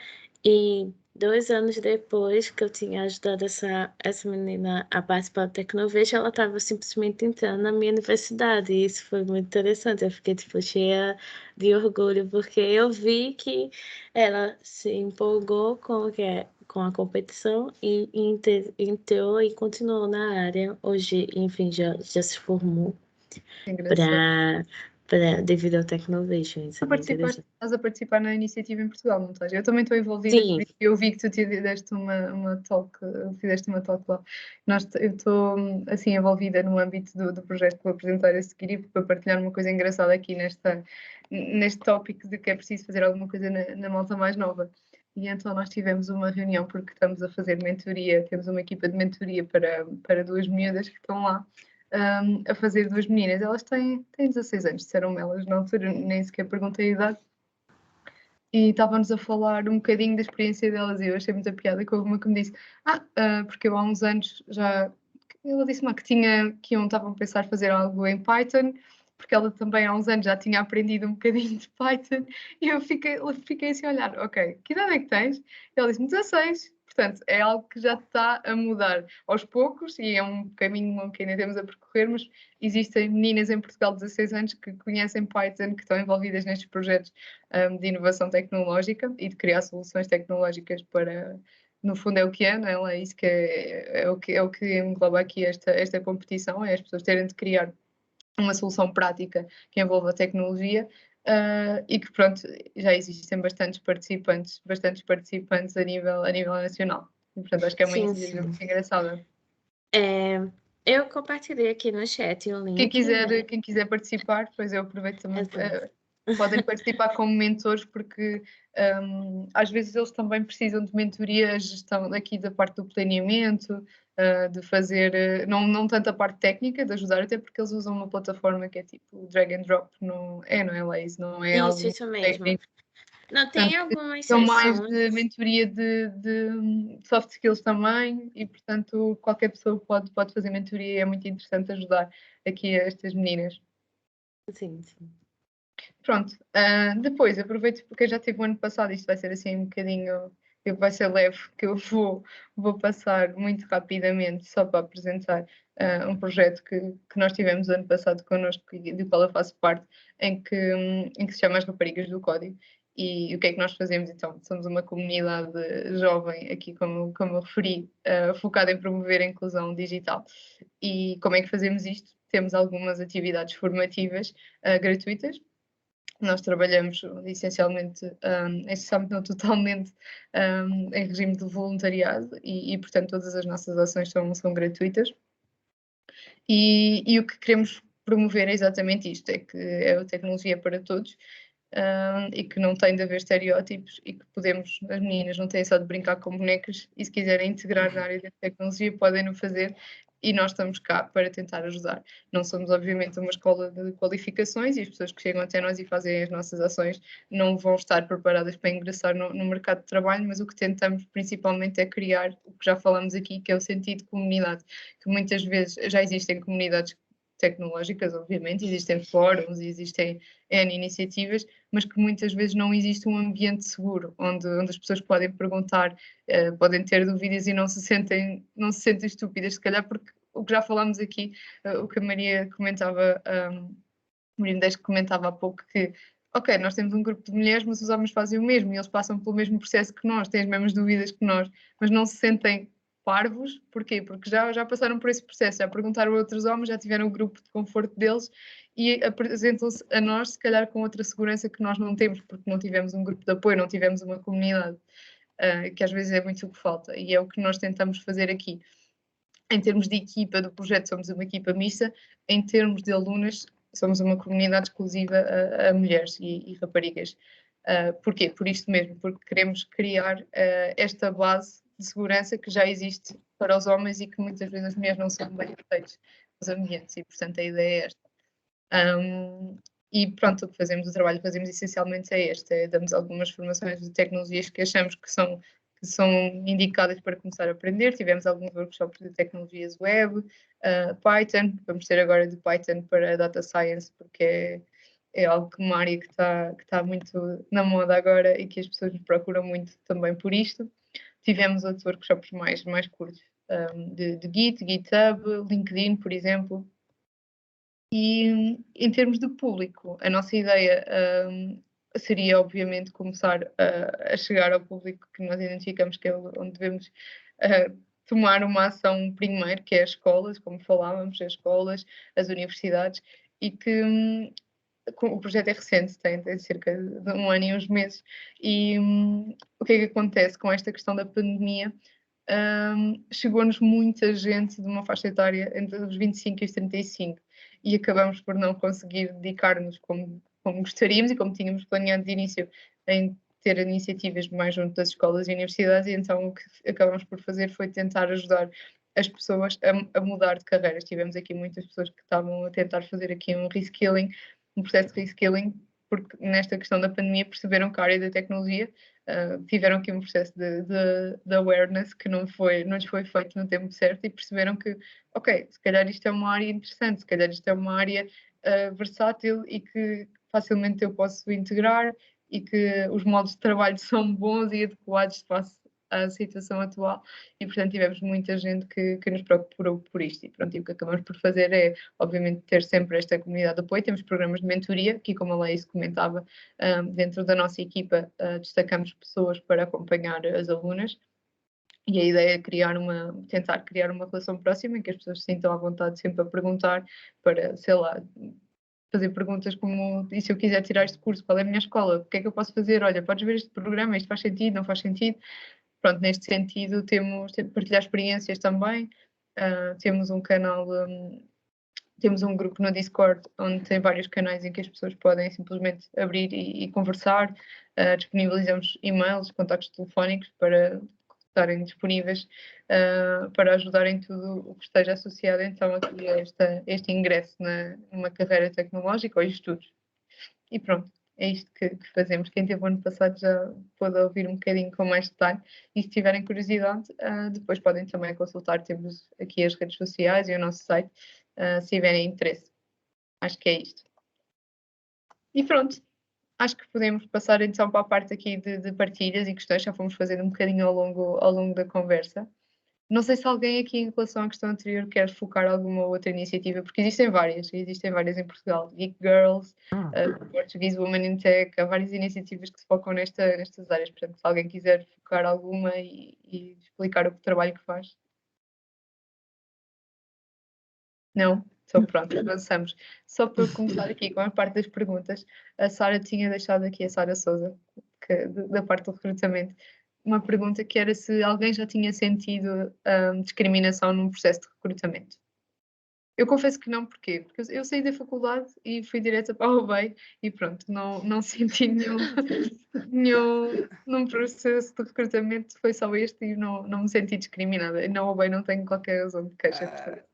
e 2 anos depois que eu tinha ajudado essa menina a participar do Tecnovation, ela estava simplesmente entrando na minha universidade e isso foi muito interessante. Eu fiquei, tipo, cheia de orgulho porque eu vi que ela se empolgou com a competição e entrou e continuou na área. Hoje, enfim, já se formou Engraçado. devido ao Tecnovation. Isso é bem interessante. Estás a participar na iniciativa em Portugal, não estás? Eu também estou envolvida, Sim. por isso eu vi que tu fizeste uma talk lá. Eu estou assim envolvida no âmbito do projeto que vou apresentar a seguir e para partilhar uma coisa engraçada aqui neste tópico de que é preciso fazer alguma coisa na malta mais nova. E então nós tivemos uma reunião porque estamos a fazer mentoria, temos uma equipa de mentoria para 2 miúdas que estão lá. A fazer 2 meninas, elas têm 16 anos, disseram-me elas na altura, nem sequer perguntei a idade, e estavam-nos a falar um bocadinho da experiência delas e eu achei muita piada que houve uma que me disse, porque eu há uns anos ela disse-me que estavam a pensar fazer algo em Python, porque ela também há uns anos já tinha aprendido um bocadinho de Python, e eu fiquei assim a olhar, ok, que idade é que tens? E ela disse-me 16, portanto, é algo que já está a mudar aos poucos, e é um caminho que ainda temos a percorrer, mas existem meninas em Portugal de 16 anos que conhecem Python, que estão envolvidas nestes projetos de inovação tecnológica e de criar soluções tecnológicas para... No fundo é o que é, não é? É isso que é o que engloba aqui esta competição, é as pessoas terem de criar uma solução prática que envolva a tecnologia e que, pronto, já existem bastantes participantes a nível nacional. E, portanto, acho que é uma iniciativa muito engraçada. Eu compartilhei aqui no chat o link. Quem quiser participar, depois eu aproveito também. Podem participar como mentores, porque às vezes eles também precisam de mentoria, gestão aqui da parte do planeamento, de fazer, não tanto a parte técnica, de ajudar, até porque eles usam uma plataforma que é tipo drag and drop, não é, Laís? Não é algo Isso mesmo. técnico. Não, tem algumas São sessões. mais de mentoria de soft skills também e, portanto, qualquer pessoa pode fazer mentoria e é muito interessante ajudar aqui a estas meninas. Sim. Pronto, depois aproveito porque eu já tive o ano passado, isto vai ser assim um bocadinho, vai ser leve, que eu vou passar muito rapidamente só para apresentar um projeto que nós tivemos ano passado connosco e do qual eu faço parte, em que se chama As Raparigas do Código. E o que é que nós fazemos então? Somos uma comunidade jovem, aqui como eu referi, focada em promover a inclusão digital. E como é que fazemos isto? Temos algumas atividades formativas gratuitas, Nós trabalhamos essencialmente, essencialmente não totalmente, em regime de voluntariado e, portanto, todas as nossas ações são gratuitas. E o que queremos promover é exatamente isto, é que é a tecnologia para todos, e que não tem de haver estereótipos e que podemos, as meninas não têm só de brincar com bonecas e se quiserem integrar na área da tecnologia podem-no fazer e nós estamos cá para tentar ajudar. Não somos obviamente uma escola de qualificações e as pessoas que chegam até nós e fazem as nossas ações não vão estar preparadas para ingressar no mercado de trabalho, mas o que tentamos principalmente é criar o que já falamos aqui, que é o sentido de comunidade, que muitas vezes já existem comunidades tecnológicas, obviamente, existem fóruns, existem N iniciativas, mas que muitas vezes não existe um ambiente seguro, onde as pessoas podem perguntar, podem ter dúvidas e não se sentem estúpidas, se calhar porque o que já falámos aqui, o que a Maria comentava, Maria Medeiros comentava há pouco, que ok, nós temos um grupo de mulheres, mas os homens fazem o mesmo e eles passam pelo mesmo processo que nós, têm as mesmas dúvidas que nós, mas não se sentem parvos. Porquê? Porque já passaram por esse processo, já perguntaram a outros homens, já tiveram o grupo de conforto deles e apresentam-se a nós, se calhar com outra segurança que nós não temos, porque não tivemos um grupo de apoio, não tivemos uma comunidade, que às vezes é muito o que falta, e é o que nós tentamos fazer aqui. Em termos de equipa do projeto, somos uma equipa mista, em termos de alunas, somos uma comunidade exclusiva a mulheres e raparigas. Porquê? Por isto mesmo, porque queremos criar esta base de segurança que já existe para os homens e que muitas vezes as mulheres não são bem aceitas nos ambientes e, portanto, a ideia é esta. E pronto, o que fazemos, o trabalho que fazemos essencialmente é este, damos algumas formações de tecnologias que achamos que são indicadas para começar a aprender. Tivemos alguns workshops de tecnologias web, Python, vamos ter agora de Python para Data Science, porque é algo que uma área que está muito na moda agora e que as pessoas nos procuram muito também por isto. Tivemos outros workshops mais curtos, de Git, GitHub, LinkedIn, por exemplo. E em termos de público, a nossa ideia seria, obviamente, começar a chegar ao público que nós identificamos que é onde devemos tomar uma ação primeiro, que é as escolas, como falávamos, as escolas, as universidades, e que o projeto é recente, tem cerca de 1 ano e uns meses, e o que é que acontece com esta questão da pandemia? Chegou-nos muita gente de uma faixa etária entre os 25 e os 35 e acabamos por não conseguir dedicar-nos como gostaríamos e como tínhamos planeado de início em ter iniciativas mais junto das escolas e universidades, e então o que acabamos por fazer foi tentar ajudar as pessoas a mudar de carreiras. Tivemos aqui muitas pessoas que estavam a tentar fazer aqui um reskilling, um processo de reskilling, porque nesta questão da pandemia perceberam que a área da tecnologia tiveram aqui um processo de awareness que não lhes foi feito no tempo certo e perceberam que, ok, se calhar isto é uma área interessante, se calhar isto é uma área versátil e que facilmente eu posso integrar e que os modos de trabalho são bons e adequados face à situação atual e, portanto, tivemos muita gente que nos procurou por isto e, pronto, e o que acabamos por fazer é, obviamente, ter sempre esta comunidade de apoio. Temos programas de mentoria, que como a Laís comentava, dentro da nossa equipa destacamos pessoas para acompanhar as alunas e a ideia é tentar criar uma relação próxima em que as pessoas se sintam à vontade sempre a perguntar para, sei lá, fazer perguntas como, e se eu quiser tirar este curso, qual é a minha escola? O que é que eu posso fazer? Olha, podes ver este programa, isto faz sentido, não faz sentido? Pronto, neste sentido temos de partilhar experiências também, temos um canal, temos um grupo no Discord onde tem vários canais em que as pessoas podem simplesmente abrir e conversar, disponibilizamos e-mails, contactos telefónicos para estarem disponíveis para ajudar em tudo o que esteja associado então aqui a este ingresso numa carreira tecnológica ou estudos. E pronto, é isto que fazemos. Quem teve o ano passado já pôde ouvir um bocadinho com mais detalhe e se tiverem curiosidade, depois podem também consultar, temos aqui as redes sociais e o nosso site, se tiverem interesse. Acho que é isto. E pronto, acho que podemos passar então para a parte aqui de partilhas e questões, já fomos fazendo um bocadinho ao longo da conversa. Não sei se alguém aqui em relação à questão anterior quer focar alguma outra iniciativa, porque existem várias em Portugal, Geek Girls, Portuguese Women in Tech, há várias iniciativas que se focam nestas áreas, portanto se alguém quiser focar alguma e explicar o trabalho que faz. Não? Então pronto, avançamos. Só para começar aqui com a parte das perguntas, a Sara tinha deixado aqui, a Sara Souza, da parte do recrutamento, uma pergunta que era se alguém já tinha sentido discriminação num processo de recrutamento. Eu confesso que não, porquê? Porque eu saí da faculdade e fui direta para a UBEI e pronto, não senti nenhum processo de recrutamento, foi só este e não me senti discriminada. E na UBEI não tenho qualquer razão de queixa.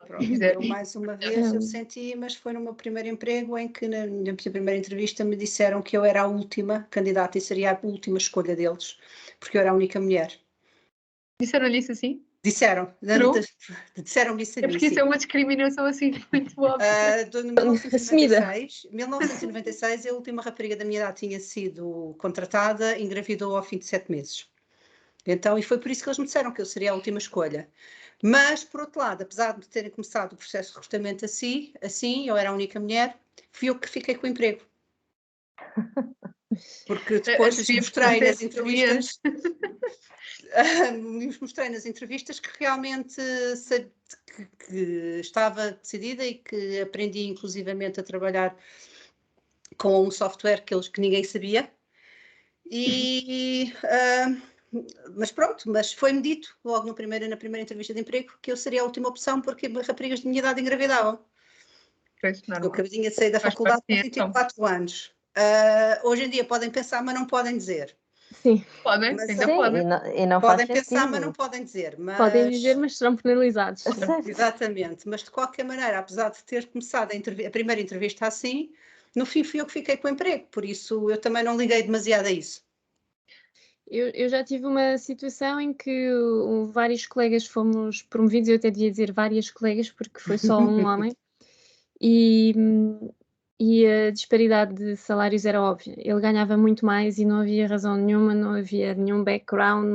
Pronto, eu, mais uma vez eu senti, mas foi no meu primeiro emprego em que na minha primeira entrevista me disseram que eu era a última candidata e seria a última escolha deles, porque eu era a única mulher. Disseram-lhe isso assim? Disseram-me isso a É mim, porque isso sim. é uma discriminação assim muito óbvia. De 1996, a última rapariga da minha idade tinha sido contratada, engravidou ao fim de 7 meses. Então, e foi por isso que eles me disseram que eu seria a última escolha. Mas, por outro lado, apesar de terem começado o processo de recrutamento assim, eu era a única mulher, fui eu que fiquei com o emprego. Porque depois lhes mostrei nas entrevistas... mostrei nas entrevistas que realmente que estava decidida e que aprendi inclusivamente a trabalhar com um software que ninguém sabia. Mas pronto, mas foi-me dito logo na primeira entrevista de emprego que eu seria a última opção porque raparigas de minha idade engravidavam. Eu acabadinha de sair da faculdade com 24 anos. Hoje em dia podem pensar, mas não podem dizer. Sim. Podem, Sim, ainda podem. E não Podem faz pensar, sentido. mas não podem dizer. Podem dizer, mas serão penalizados. Exatamente, mas de qualquer maneira, apesar de ter começado a primeira entrevista assim, no fim fui eu que fiquei com o emprego, por isso eu também não liguei demasiado a isso. Eu já tive uma situação em que vários colegas fomos promovidos, eu até devia dizer várias colegas, porque foi só um homem, e a disparidade de salários era óbvia. Ele ganhava muito mais e não havia razão nenhuma, não havia nenhum background,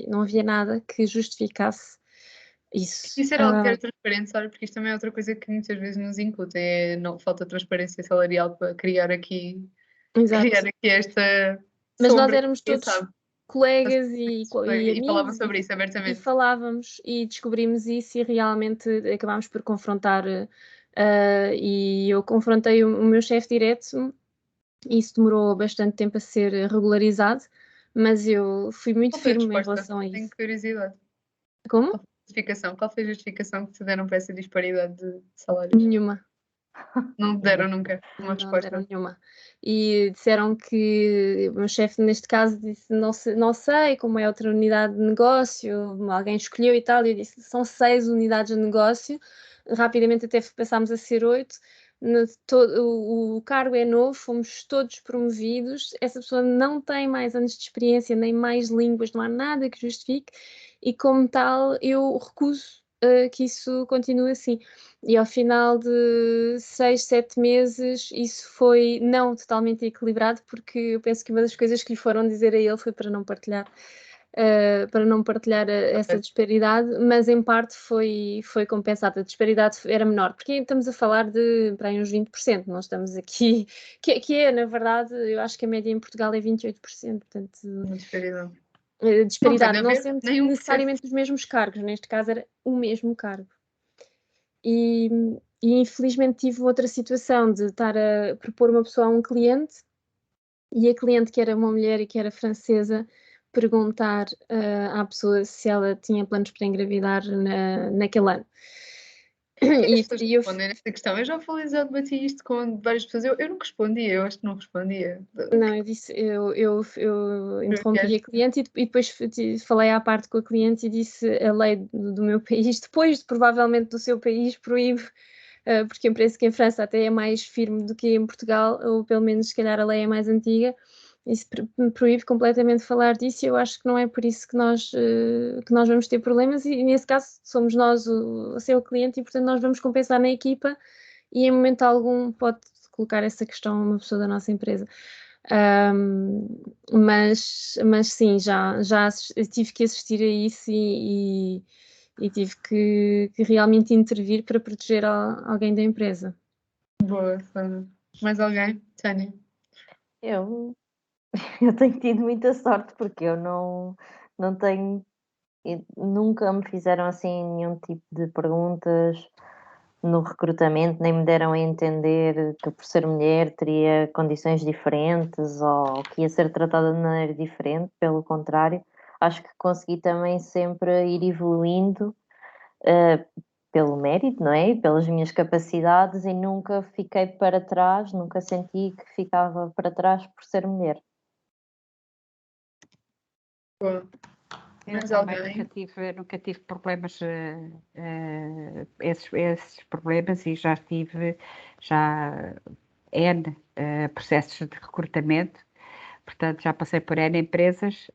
não havia nada que justificasse isso. Isso era algo que era transparente, sabe? Porque isto também é outra coisa que muitas vezes nos incutem, não falta transparência salarial para criar aqui esta Mas sombra, nós éramos todos colegas e amigos, falavam sobre isso abertamente. E falávamos e descobrimos isso e realmente acabámos por confrontar e eu confrontei o meu chefe direto e isso demorou bastante tempo a ser regularizado, mas eu fui muito firme em relação a isso. Tenho curiosidade. Como? Qual foi a justificação que te deram para essa disparidade de salários? Nenhuma. Não deram nunca uma resposta? Não deram nenhuma. E disseram que o meu chefe, neste caso, disse: não sei como é outra unidade de negócio, alguém escolheu e tal. E eu disse: são 6 unidades de negócio. Rapidamente até passámos a ser 8. O cargo é novo, fomos todos promovidos. Essa pessoa não tem mais anos de experiência, nem mais línguas, não há nada que justifique. E como tal, eu recuso que isso continue assim. E ao final de 6, 7 meses isso foi não totalmente equilibrado, porque eu penso que uma das coisas que lhe foram dizer a ele foi para não partilhar essa disparidade, mas em parte foi compensada. A disparidade era menor, porque estamos a falar de para aí uns 20%, não estamos aqui, que é, na verdade, eu acho que a média em Portugal é 28%, portanto... disparidade, não sendo necessariamente os mesmos cargos, neste caso era o mesmo cargo. E infelizmente tive outra situação de estar a propor uma pessoa a um cliente e a cliente, que era uma mulher e que era francesa, perguntar à pessoa se ela tinha planos para engravidar naquele ano. E eu responder esta questão. Eu já debati isto com várias pessoas. Eu não respondia, eu acho que não respondia. Não, eu disse, eu interrompi a cliente e depois falei à parte com a cliente e disse: a lei do meu país, depois provavelmente do seu país, proíbe, porque eu penso que em França até é mais firme do que em Portugal, ou pelo menos se calhar a lei é mais antiga. Isso me proíbe completamente falar disso e eu acho que não é por isso que nós vamos ter problemas e nesse caso somos nós o seu cliente e portanto nós vamos compensar na equipa e em momento algum pode colocar essa questão a uma pessoa da nossa empresa. Mas sim, já tive que assistir a isso e tive que realmente intervir para proteger alguém da empresa. Boa, Sandra. Mais alguém? Tânia? Eu tenho tido muita sorte porque eu não tenho, nunca me fizeram assim nenhum tipo de perguntas no recrutamento, nem me deram a entender que por ser mulher teria condições diferentes ou que ia ser tratada de maneira diferente, pelo contrário, acho que consegui também sempre ir evoluindo pelo mérito, não é? E pelas minhas capacidades e nunca fiquei para trás, nunca senti que ficava para trás por ser mulher. Boa. Eu Mas também alguém? nunca tive problemas, esses problemas, e já tive N processos de recrutamento, portanto já passei por N empresas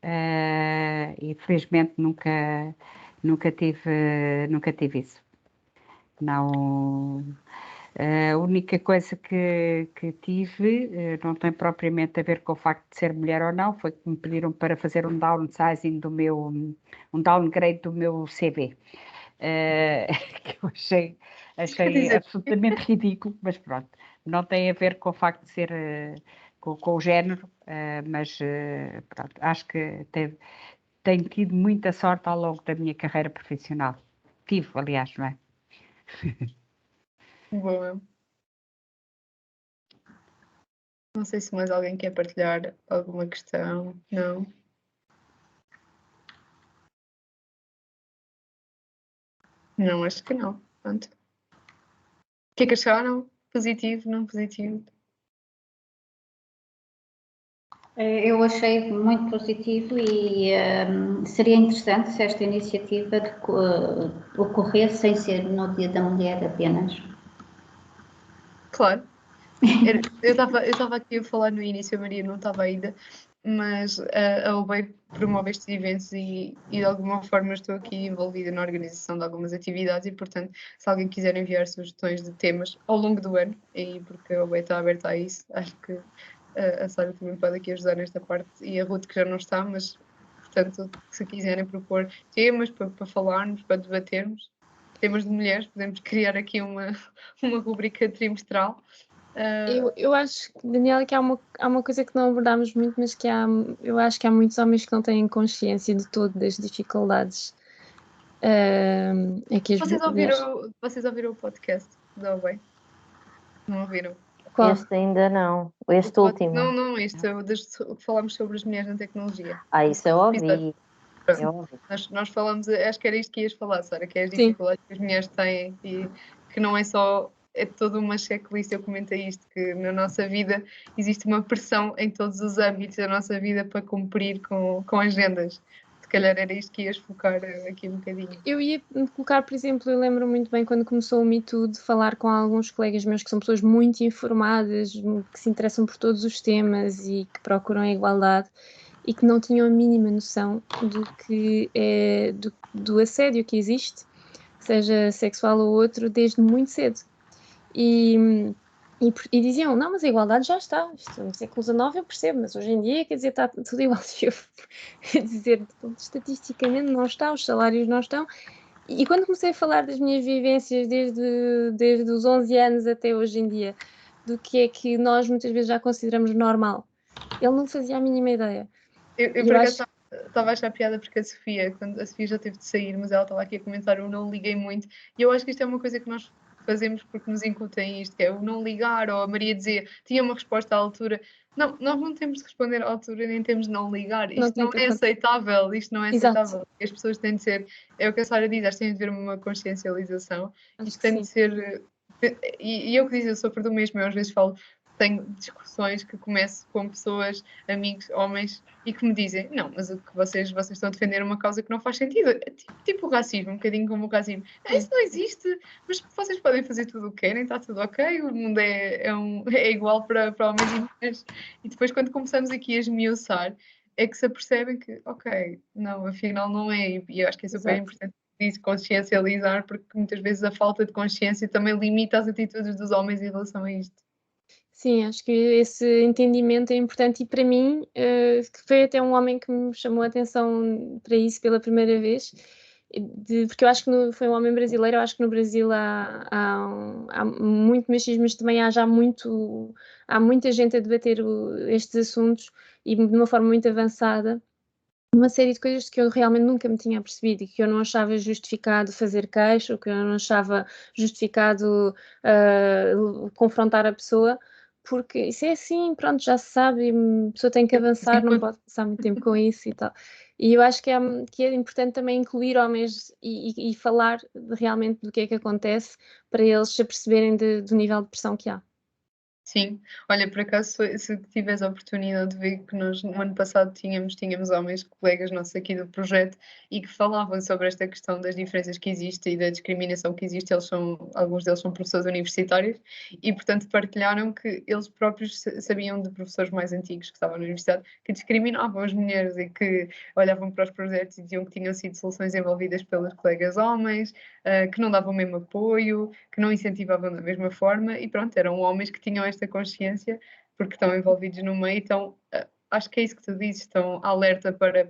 e felizmente nunca tive isso. Não. A única coisa que tive, não tem propriamente a ver com o facto de ser mulher ou não, foi que me pediram para fazer um downsizing um downgrade do meu CV, que eu achei absolutamente ridículo, mas pronto, não tem a ver com o facto de ser com o género, mas pronto, acho que tenho tido muita sorte ao longo da minha carreira profissional. Tive, aliás, não é? Boa. Não sei se mais alguém quer partilhar alguma questão. Não? Não, acho que não. Pronto. O que é que acharam? Positivo, não positivo? Eu achei muito positivo e seria interessante se esta iniciativa ocorresse sem ser no Dia da Mulher apenas. Claro. Eu estava aqui a falar no início, a Maria não estava ainda, mas a UBEI promove estes eventos e de alguma forma estou aqui envolvida na organização de algumas atividades e, portanto, se alguém quiser enviar sugestões de temas ao longo do ano, e porque a UBEI está aberta a isso, acho que a Sara também pode aqui ajudar nesta parte, e a Ruth que já não está, mas, portanto, se quiserem propor temas para falarmos, para debatermos, temas de mulheres, podemos criar aqui uma rubrica trimestral. Eu acho, Daniela, que há uma coisa que não abordámos muito, mas que eu acho que há muitos homens que não têm consciência de todo das dificuldades que as mulheres... Vocês ouviram o podcast da UBEI? Não ouviram? Qual? Este ainda não, este último. Não, isto falámos sobre as mulheres na tecnologia. Isso eu ouvi. Nós falamos, acho que era isto que ias falar, Sara, que é as Sim. dificuldades que as mulheres têm e que não é só, é toda uma checklist. Eu comentei isto, que na nossa vida existe uma pressão em todos os âmbitos da nossa vida para cumprir com agendas. Se calhar era isto que ias focar aqui um bocadinho. Eu ia colocar, por exemplo, eu lembro muito bem quando começou o Me Too de falar com alguns colegas meus que são pessoas muito informadas, que se interessam por todos os temas e que procuram a igualdade e que não tinham a mínima noção do assédio que existe, seja sexual ou outro, desde muito cedo. E diziam, não, mas a igualdade já está, no século XIX eu percebo, mas hoje em dia, quer dizer, está tudo igual. Eu dizer, estatisticamente não está, os salários não estão. E quando comecei a falar das minhas vivências desde os 11 anos até hoje em dia, do que é que nós muitas vezes já consideramos normal, ele não fazia a mínima ideia. Eu por acaso estava a achar piada porque a Sofia já teve de sair, mas ela estava aqui a comentar o não liguei muito, e eu acho que isto é uma coisa que nós fazemos porque nos incutem isto, que é o não ligar, ou a Maria dizia, tinha uma resposta à altura. Não, nós não temos de responder à altura, nem temos de não ligar. Isto não é aceitável, As pessoas têm de ser, é o que a Sara diz, acho que tem de haver uma consciencialização. Isto tem de ser, e eu que digo, eu sofro do mesmo, eu às vezes tenho discussões que começo com pessoas, amigos, homens, e que me dizem, não, mas o que vocês estão a defender uma causa que não faz sentido. É tipo o racismo, um bocadinho como o racismo. Isso não existe, mas vocês podem fazer tudo o que querem, está tudo ok, o mundo é igual para homens e mulheres. E depois, quando começamos aqui a esmiuçar, é que se apercebem que, ok, não, afinal não é. E eu acho que é super importante isso, consciencializar, porque muitas vezes a falta de consciência também limita as atitudes dos homens em relação a isto. Sim, acho que esse entendimento é importante e para mim, que foi até um homem que me chamou a atenção para isso pela primeira vez, porque eu acho que foi um homem brasileiro, eu acho que no Brasil há muito machismo, mas também há muita gente a debater estes assuntos e de uma forma muito avançada, uma série de coisas que eu realmente nunca me tinha percebido e que eu não achava justificado fazer queixa, ou que eu não achava justificado confrontar a pessoa, porque isso é assim, pronto, já se sabe, e a pessoa tem que avançar, não pode passar muito tempo com isso e tal. E eu acho que é importante também incluir homens e falar realmente do que é que acontece para eles se aperceberem do nível de pressão que há. Sim, olha, por acaso, se tiveres a oportunidade de ver que nós no ano passado tínhamos homens, colegas nossos aqui do projeto, e que falavam sobre esta questão das diferenças que existem e da discriminação que existe. Alguns deles são professores universitários e, portanto, partilharam que eles próprios sabiam de professores mais antigos que estavam na universidade que discriminavam as mulheres e que olhavam para os projetos e diziam que tinham sido soluções envolvidas pelos colegas homens, que não davam o mesmo apoio, que não incentivavam da mesma forma, e pronto, eram homens que tinham esta consciência porque estão envolvidos no meio. Então acho que é isso que tu dizes, estão alerta para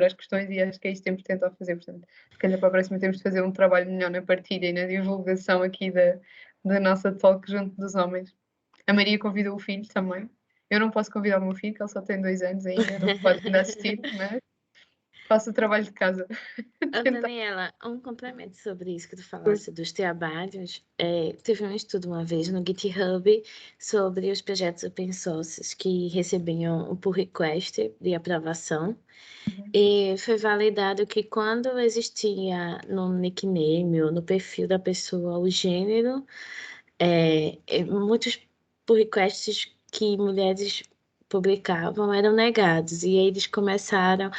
as questões, e acho que é isso que temos tentado fazer. Portanto, se calhar para a próxima temos de fazer um trabalho melhor na partilha e na divulgação aqui da nossa talk junto dos homens. A Maria convidou o filho também. Eu não posso convidar o meu filho, que ele só tem 2 anos ainda, não pode ainda assistir, mas faço o trabalho de casa. Daniela, um complemento sobre isso que tu falaste dos trabalhos. Teve um estudo uma vez no GitHub sobre os projetos open source que recebiam o pull request de aprovação. E foi validado que quando existia no nickname ou no perfil da pessoa o gênero, muitos pull requests que mulheres publicavam eram negados, e aí eles começaram,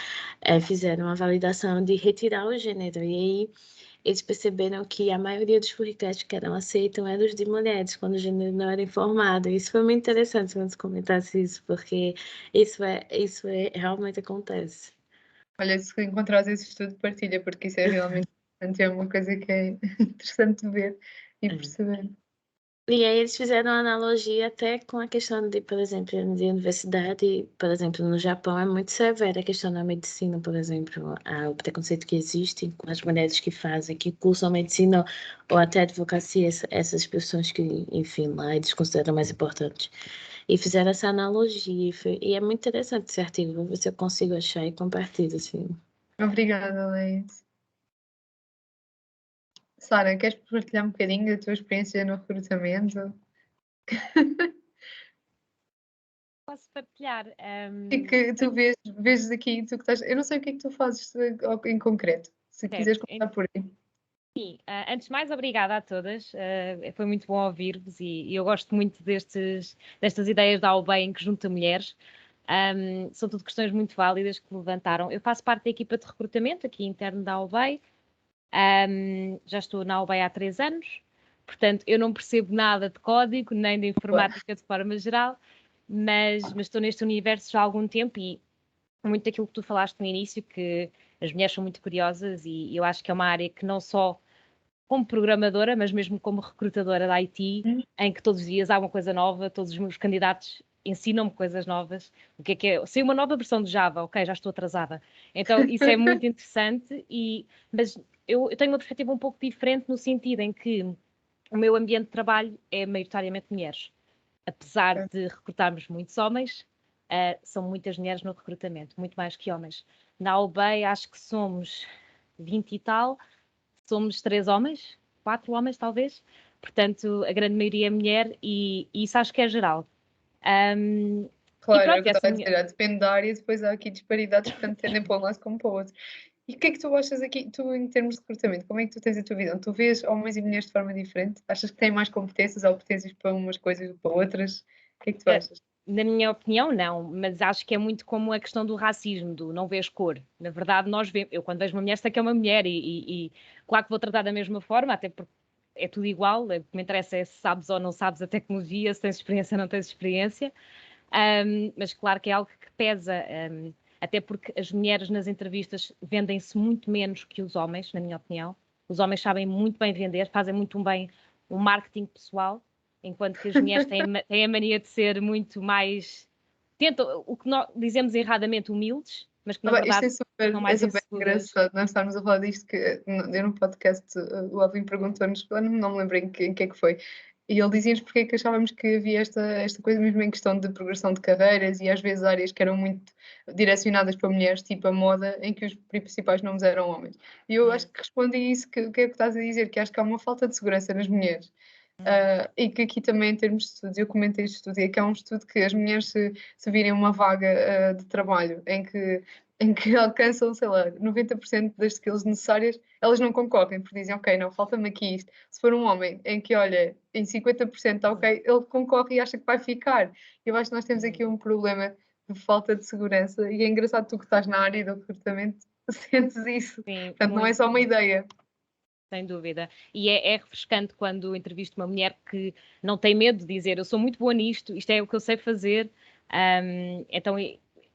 fizeram a validação de retirar o gênero, e aí eles perceberam que a maioria dos pull requests que eram aceitos eram os de mulheres, quando o gênero não era informado. Isso foi muito interessante quando você comentasse isso, porque isso realmente acontece. Olha, se encontrares esse estudo, partilha, porque isso é realmente interessante, é uma coisa que é interessante de ver e perceber. E aí eles fizeram uma analogia até com a questão de, por exemplo, de universidade, por exemplo, no Japão é muito severa a questão da medicina, por exemplo, o preconceito que existe com as mulheres que cursam medicina ou até advocacia, essas profissões que, enfim, lá eles consideram mais importantes. E fizeram essa analogia, e é muito interessante esse artigo, vou ver se eu consigo achar e compartilhar, assim. Obrigada, Leite. Sara, queres partilhar um bocadinho da tua experiência no recrutamento? Posso partilhar. E que tu vês aqui, tu que estás. Eu não sei o que é que tu fazes em concreto. Se Certo. quiseres começar por aí. Sim, antes de mais, obrigada a todas. Foi muito bom ouvir-vos e eu gosto muito destas ideias da AOB em que junta mulheres. São tudo questões muito válidas que levantaram. Eu faço parte da equipa de recrutamento aqui interno da AOB. Já estou na AOB há 3 anos, portanto eu não percebo nada de código nem de informática de forma geral, mas estou neste universo já há algum tempo, e muito daquilo que tu falaste no início, que as mulheres são muito curiosas, e eu acho que é uma área que não só como programadora, mas mesmo como recrutadora da IT, em que todos os dias há uma coisa nova, todos os meus candidatos ensinam-me coisas novas. O que é? Sei uma nova versão de Java, ok, já estou atrasada. Então isso é muito interessante, mas eu tenho uma perspectiva um pouco diferente, no sentido em que o meu ambiente de trabalho é maioritariamente mulheres. Apesar de recrutarmos muitos homens, são muitas mulheres no recrutamento, muito mais que homens. Na AOB acho que somos 20 e tal, somos 3 homens, 4 homens talvez, portanto a grande maioria é mulher, e isso acho que é geral. Claro, pronto, é o que eu estava a dizer, depende da área, e depois há aqui disparidades, portanto tendem para um lado como para o outro. E o que é que tu achas aqui, tu em termos de recrutamento, como é que tu tens a tua visão? Tu vês homens e mulheres de forma diferente? Achas que têm mais competências ou potências para umas coisas ou para outras? O que é que tu achas? Na minha opinião, não, mas acho que é muito como a questão do racismo, do não vês cor. Na verdade, eu quando vejo uma mulher sei que é uma mulher, e claro que vou tratar da mesma forma, até porque é tudo igual. O que me interessa é se sabes ou não sabes a tecnologia, se tens experiência ou não tens experiência. Mas claro que é algo que pesa, até porque as mulheres nas entrevistas vendem-se muito menos que os homens, na minha opinião. Os homens sabem muito bem vender, fazem muito bem o marketing pessoal, enquanto que as mulheres têm a mania de ser muito mais, tentam, o que nós dizemos erradamente, humildes, mas que na verdade são mais super inseguras. engraçado nós estarmos a falar disto, que eu no podcast o Alvin perguntou-nos, não me lembro em que é que foi, E ele dizia-nos porque é que achávamos que havia esta coisa mesmo em questão de progressão de carreiras e às vezes áreas que eram muito direcionadas para mulheres, tipo a moda, em que os principais nomes eram homens. E eu acho que respondi isso que é que estás a dizer, que acho que há uma falta de segurança nas mulheres. E que aqui também, em termos de estudos, eu comentei este estudo, e que é um estudo que as mulheres se virem uma vaga de trabalho em que alcançam, sei lá, 90% das skills necessárias, elas não concorrem, porque dizem, ok, não, falta-me aqui isto. Se for um homem em que, olha, em 50% está ok, ele concorre e acha que vai ficar. Eu acho que nós temos aqui um problema de falta de segurança, e é engraçado tu que estás na área do recrutamento, sentes isso. Sim, Portanto, não é só uma ideia. Sem dúvida. E é refrescante quando entrevisto uma mulher que não tem medo de dizer, eu sou muito boa nisto, isto é o que eu sei fazer. Então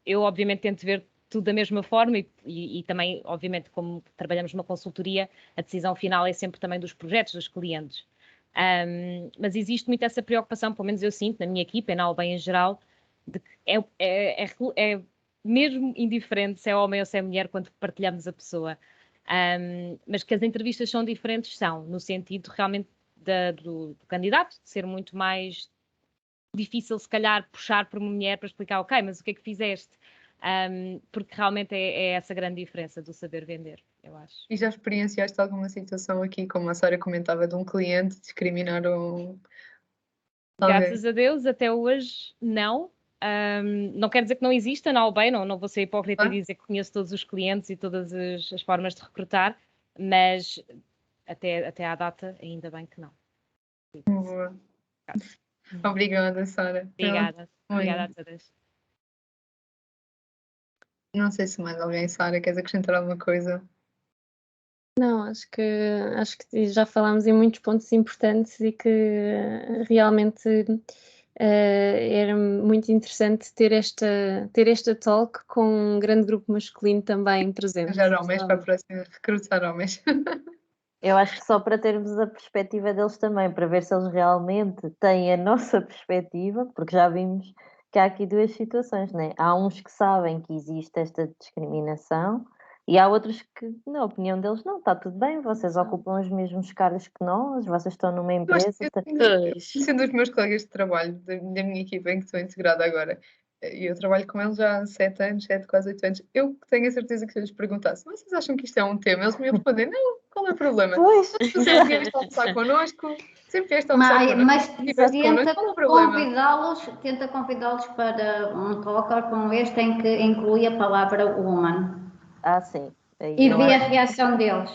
eu obviamente tento ver tudo da mesma forma e também, obviamente, como trabalhamos numa consultoria, a decisão final é sempre também dos projetos dos clientes. Mas existe muito essa preocupação, pelo menos eu sinto, na minha equipa e na Allbem em geral, de que é mesmo indiferente se é homem ou se é mulher quando partilhamos a pessoa. Mas que as entrevistas são diferentes, no sentido realmente do candidato, de ser muito mais difícil, se calhar, puxar por uma mulher para explicar, ok, mas o que é que fizeste? Porque realmente é essa grande diferença do saber vender, eu acho. E já experienciaste alguma situação aqui, como a Sara comentava, de um cliente discriminar alguém? Graças a Deus, até hoje, não. Não quer dizer que não exista na Allbem, não vou ser hipócrita e dizer que conheço todos os clientes e todas as formas de recrutar, mas até à data, ainda bem que não. Boa. Obrigada, Sara. Obrigada a todas. Não sei se mais alguém, Sara, queres acrescentar alguma coisa? Não, acho que já falámos em muitos pontos importantes e que realmente era muito interessante ter esta talk com um grande grupo masculino também presente. Arranjar homens para a próxima, recrutar homens. Eu acho que só para termos a perspectiva deles também, para ver se eles realmente têm a nossa perspectiva, porque já vimos que há aqui duas situações, né? Há uns que sabem que existe esta discriminação e há outros que, na opinião deles, não, está tudo bem, vocês ocupam os mesmos cargos que nós, vocês estão numa empresa. Sendo os meus colegas de trabalho, da minha equipa em que estou integrada agora, e eu trabalho com eles já há 7 anos, quase 8 anos, eu tenho a certeza que se eu lhes perguntasse, vocês acham que isto é um tema? Eles me iam responder, não, qual é o problema? Pois. Tu sempre vieste almoçar connosco, sempre vieste almoçar connosco. Mas tenta convidá-los para um talk como este em que inclui a palavra woman. Sim. E ver a reação deles.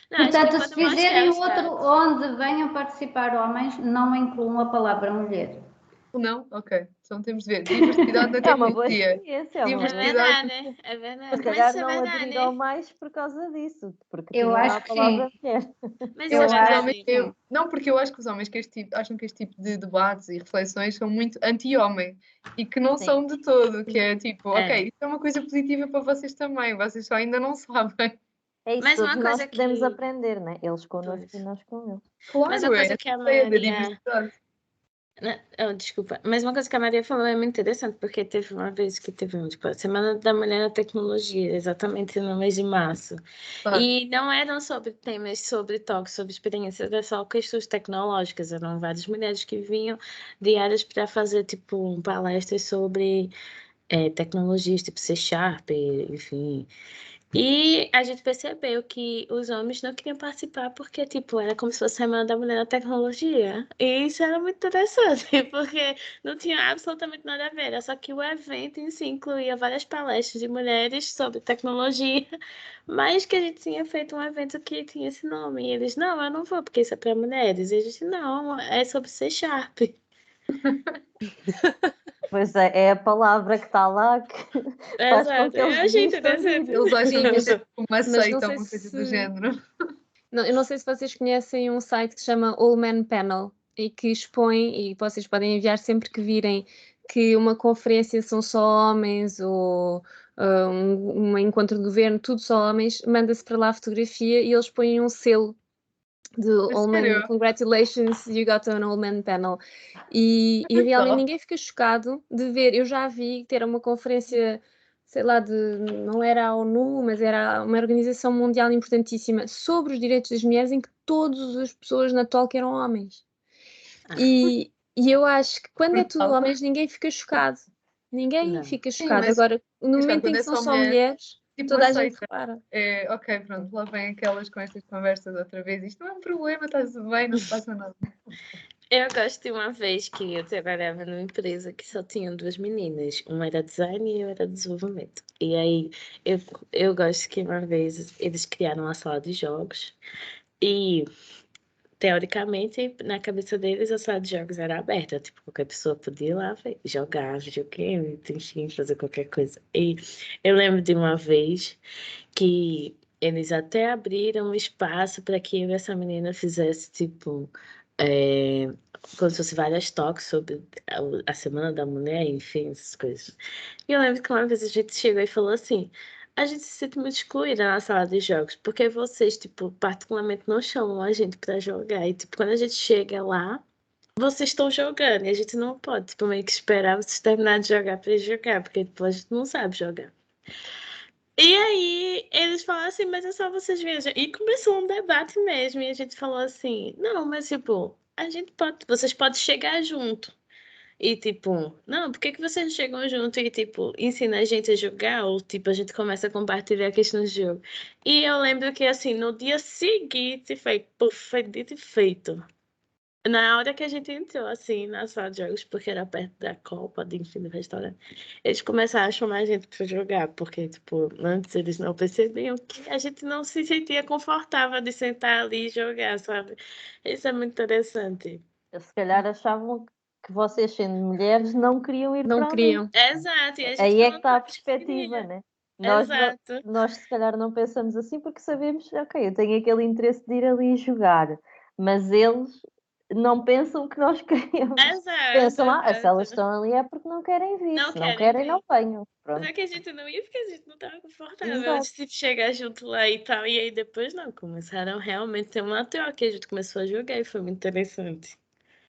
Portanto, se fizerem outro onde venham participar homens, não incluam a palavra mulher. Não? Ok. Então temos de ver. Diversidade da tecnologia. Diversidade. É verdade. Se calhar não aderiram mais por causa disso. Porque eu acho que sim. Mas eu acho que não, porque eu acho que os homens que acham que este tipo de debates e reflexões são muito anti-homem e que não são de todo, que é tipo, ok, isso é uma coisa positiva para vocês também, vocês só ainda não sabem. É isso, mas uma coisa nós podemos aprender, né? Eles connosco e nós com eles. Claro, mas uma coisa que a Maria... desculpa, mas uma coisa que a Maria falou é muito interessante, porque teve uma vez que teve a Semana da Mulher na Tecnologia, exatamente no mês de março. E não eram sobre temas sobre toques, sobre experiências, era só questões tecnológicas, eram várias mulheres que vinham diárias para fazer tipo palestras sobre tecnologias, tipo C#, enfim. E a gente percebeu que os homens não queriam participar porque, tipo, era como se fosse a Semana da Mulher na Tecnologia. E isso era muito interessante, porque não tinha absolutamente nada a ver. Era só que o evento em si incluía várias palestras de mulheres sobre tecnologia, mas que a gente tinha feito um evento que tinha esse nome. E eles, não, eu não vou, porque isso é para mulheres. E a gente, não, é sobre C#. Pois é a palavra que está lá que faz com que eles Eles acham que uma seita ou uma coisa do género. Eu não sei se vocês conhecem um site que se chama All Men Panel e que expõe, e vocês podem enviar sempre que virem que uma conferência são só homens ou um encontro de governo, tudo só homens, manda-se para lá a fotografia e eles põem um selo de All Men, congratulations, you got an All Men Panel. E realmente ninguém fica chocado de ver. Eu já vi ter uma conferência sei lá, não era a ONU, mas era uma organização mundial importantíssima sobre os direitos das mulheres, em que todas as pessoas na talk eram homens. E eu acho que quando é tudo homens, ninguém fica chocado. Ninguém Não. fica Sim, chocado. mas Agora, no quando momento em é que são só só mulher, mulheres, tipo, toda a gente aceita. repara. Ok, pronto, lá vem aquelas com estas conversas outra vez. Isto não é um problema, está tudo bem, não se passa nada. Eu gosto de uma vez que eu trabalhava numa empresa que só tinha 2 meninas. Uma era design e eu era desenvolvimento. E aí eu gosto que uma vez eles criaram uma sala de jogos e teoricamente na cabeça deles a sala de jogos era aberta, tipo, qualquer pessoa podia ir lá jogar videogame, enfim, fazer qualquer coisa. E eu lembro de uma vez que eles até abriram um espaço para que eu e essa menina fizesse, tipo, como se fosse várias talks sobre a Semana da Mulher, enfim, essas coisas. E eu lembro que uma vez a gente chegou e falou assim: a gente se sente muito excluída na sala de jogos, porque vocês, tipo, particularmente não chamam a gente para jogar. E, tipo, quando a gente chega lá, vocês estão jogando e a gente não pode, tipo, meio que esperar vocês terminarem de jogar para jogar, porque, tipo, a gente não sabe jogar. E aí eles falaram assim, mas é só vocês viajar. E começou um debate mesmo, e a gente falou assim, não, mas tipo, a gente pode, vocês podem chegar junto. E tipo, não, por que que vocês não chegam junto e tipo, ensina a gente a jogar? Ou tipo, a gente começa a compartilhar questões de jogo. E eu lembro que assim, no dia seguinte foi, puf, foi dito e feito. Na hora que a gente entrou, assim, na sala de jogos, porque era perto da Copa, enfim, do restaurante, eles começaram a chamar a gente para jogar, porque, tipo, antes eles não percebiam que a gente não se sentia confortável de sentar ali e jogar, sabe? Isso é muito interessante. Se calhar achavam que vocês, sendo mulheres, não queriam ir Não para ali. queriam. Exato, e a gente Aí é que falou, está a "Não, perspectiva, queria." né? Exato. Nós se calhar não pensamos assim porque sabemos, ok, eu tenho aquele interesse de ir ali jogar, mas eles não pensam que nós queremos. Exato, Pensam, se exato. elas estão ali é porque não querem vir, Não se não querem querem, vir. não venham. Pronto. Mas é que a gente não ia porque a gente não estava confortável Exato. de chegar junto lá e tal. E aí depois não, começaram realmente a ter uma troca. A gente começou a jogar e foi muito interessante.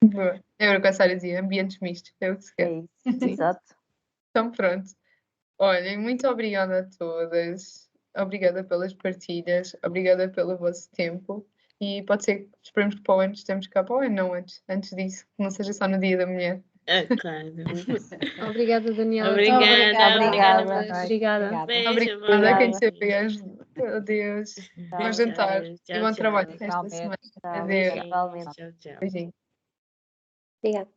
Boa. Eu com a Sara dizia, ambientes mistos, é o que se quer. É isso, exato. Então pronto. Olhem, muito obrigada a todas. Obrigada pelas partilhas, obrigada pelo vosso tempo. E pode ser que esperemos que para o ano estejamos cá para o ano, não antes disso, que não seja só no Dia da Mulher. Claro. Obrigada, Daniela. Obrigada. Obrigada. Beijo, Obrigada a quem bom. esteve a ajudar. Adeus. Bom jantar e bom trabalho esta semana. Adeus. Igualmente. Tchau, tchau. Beijinho. Obrigada.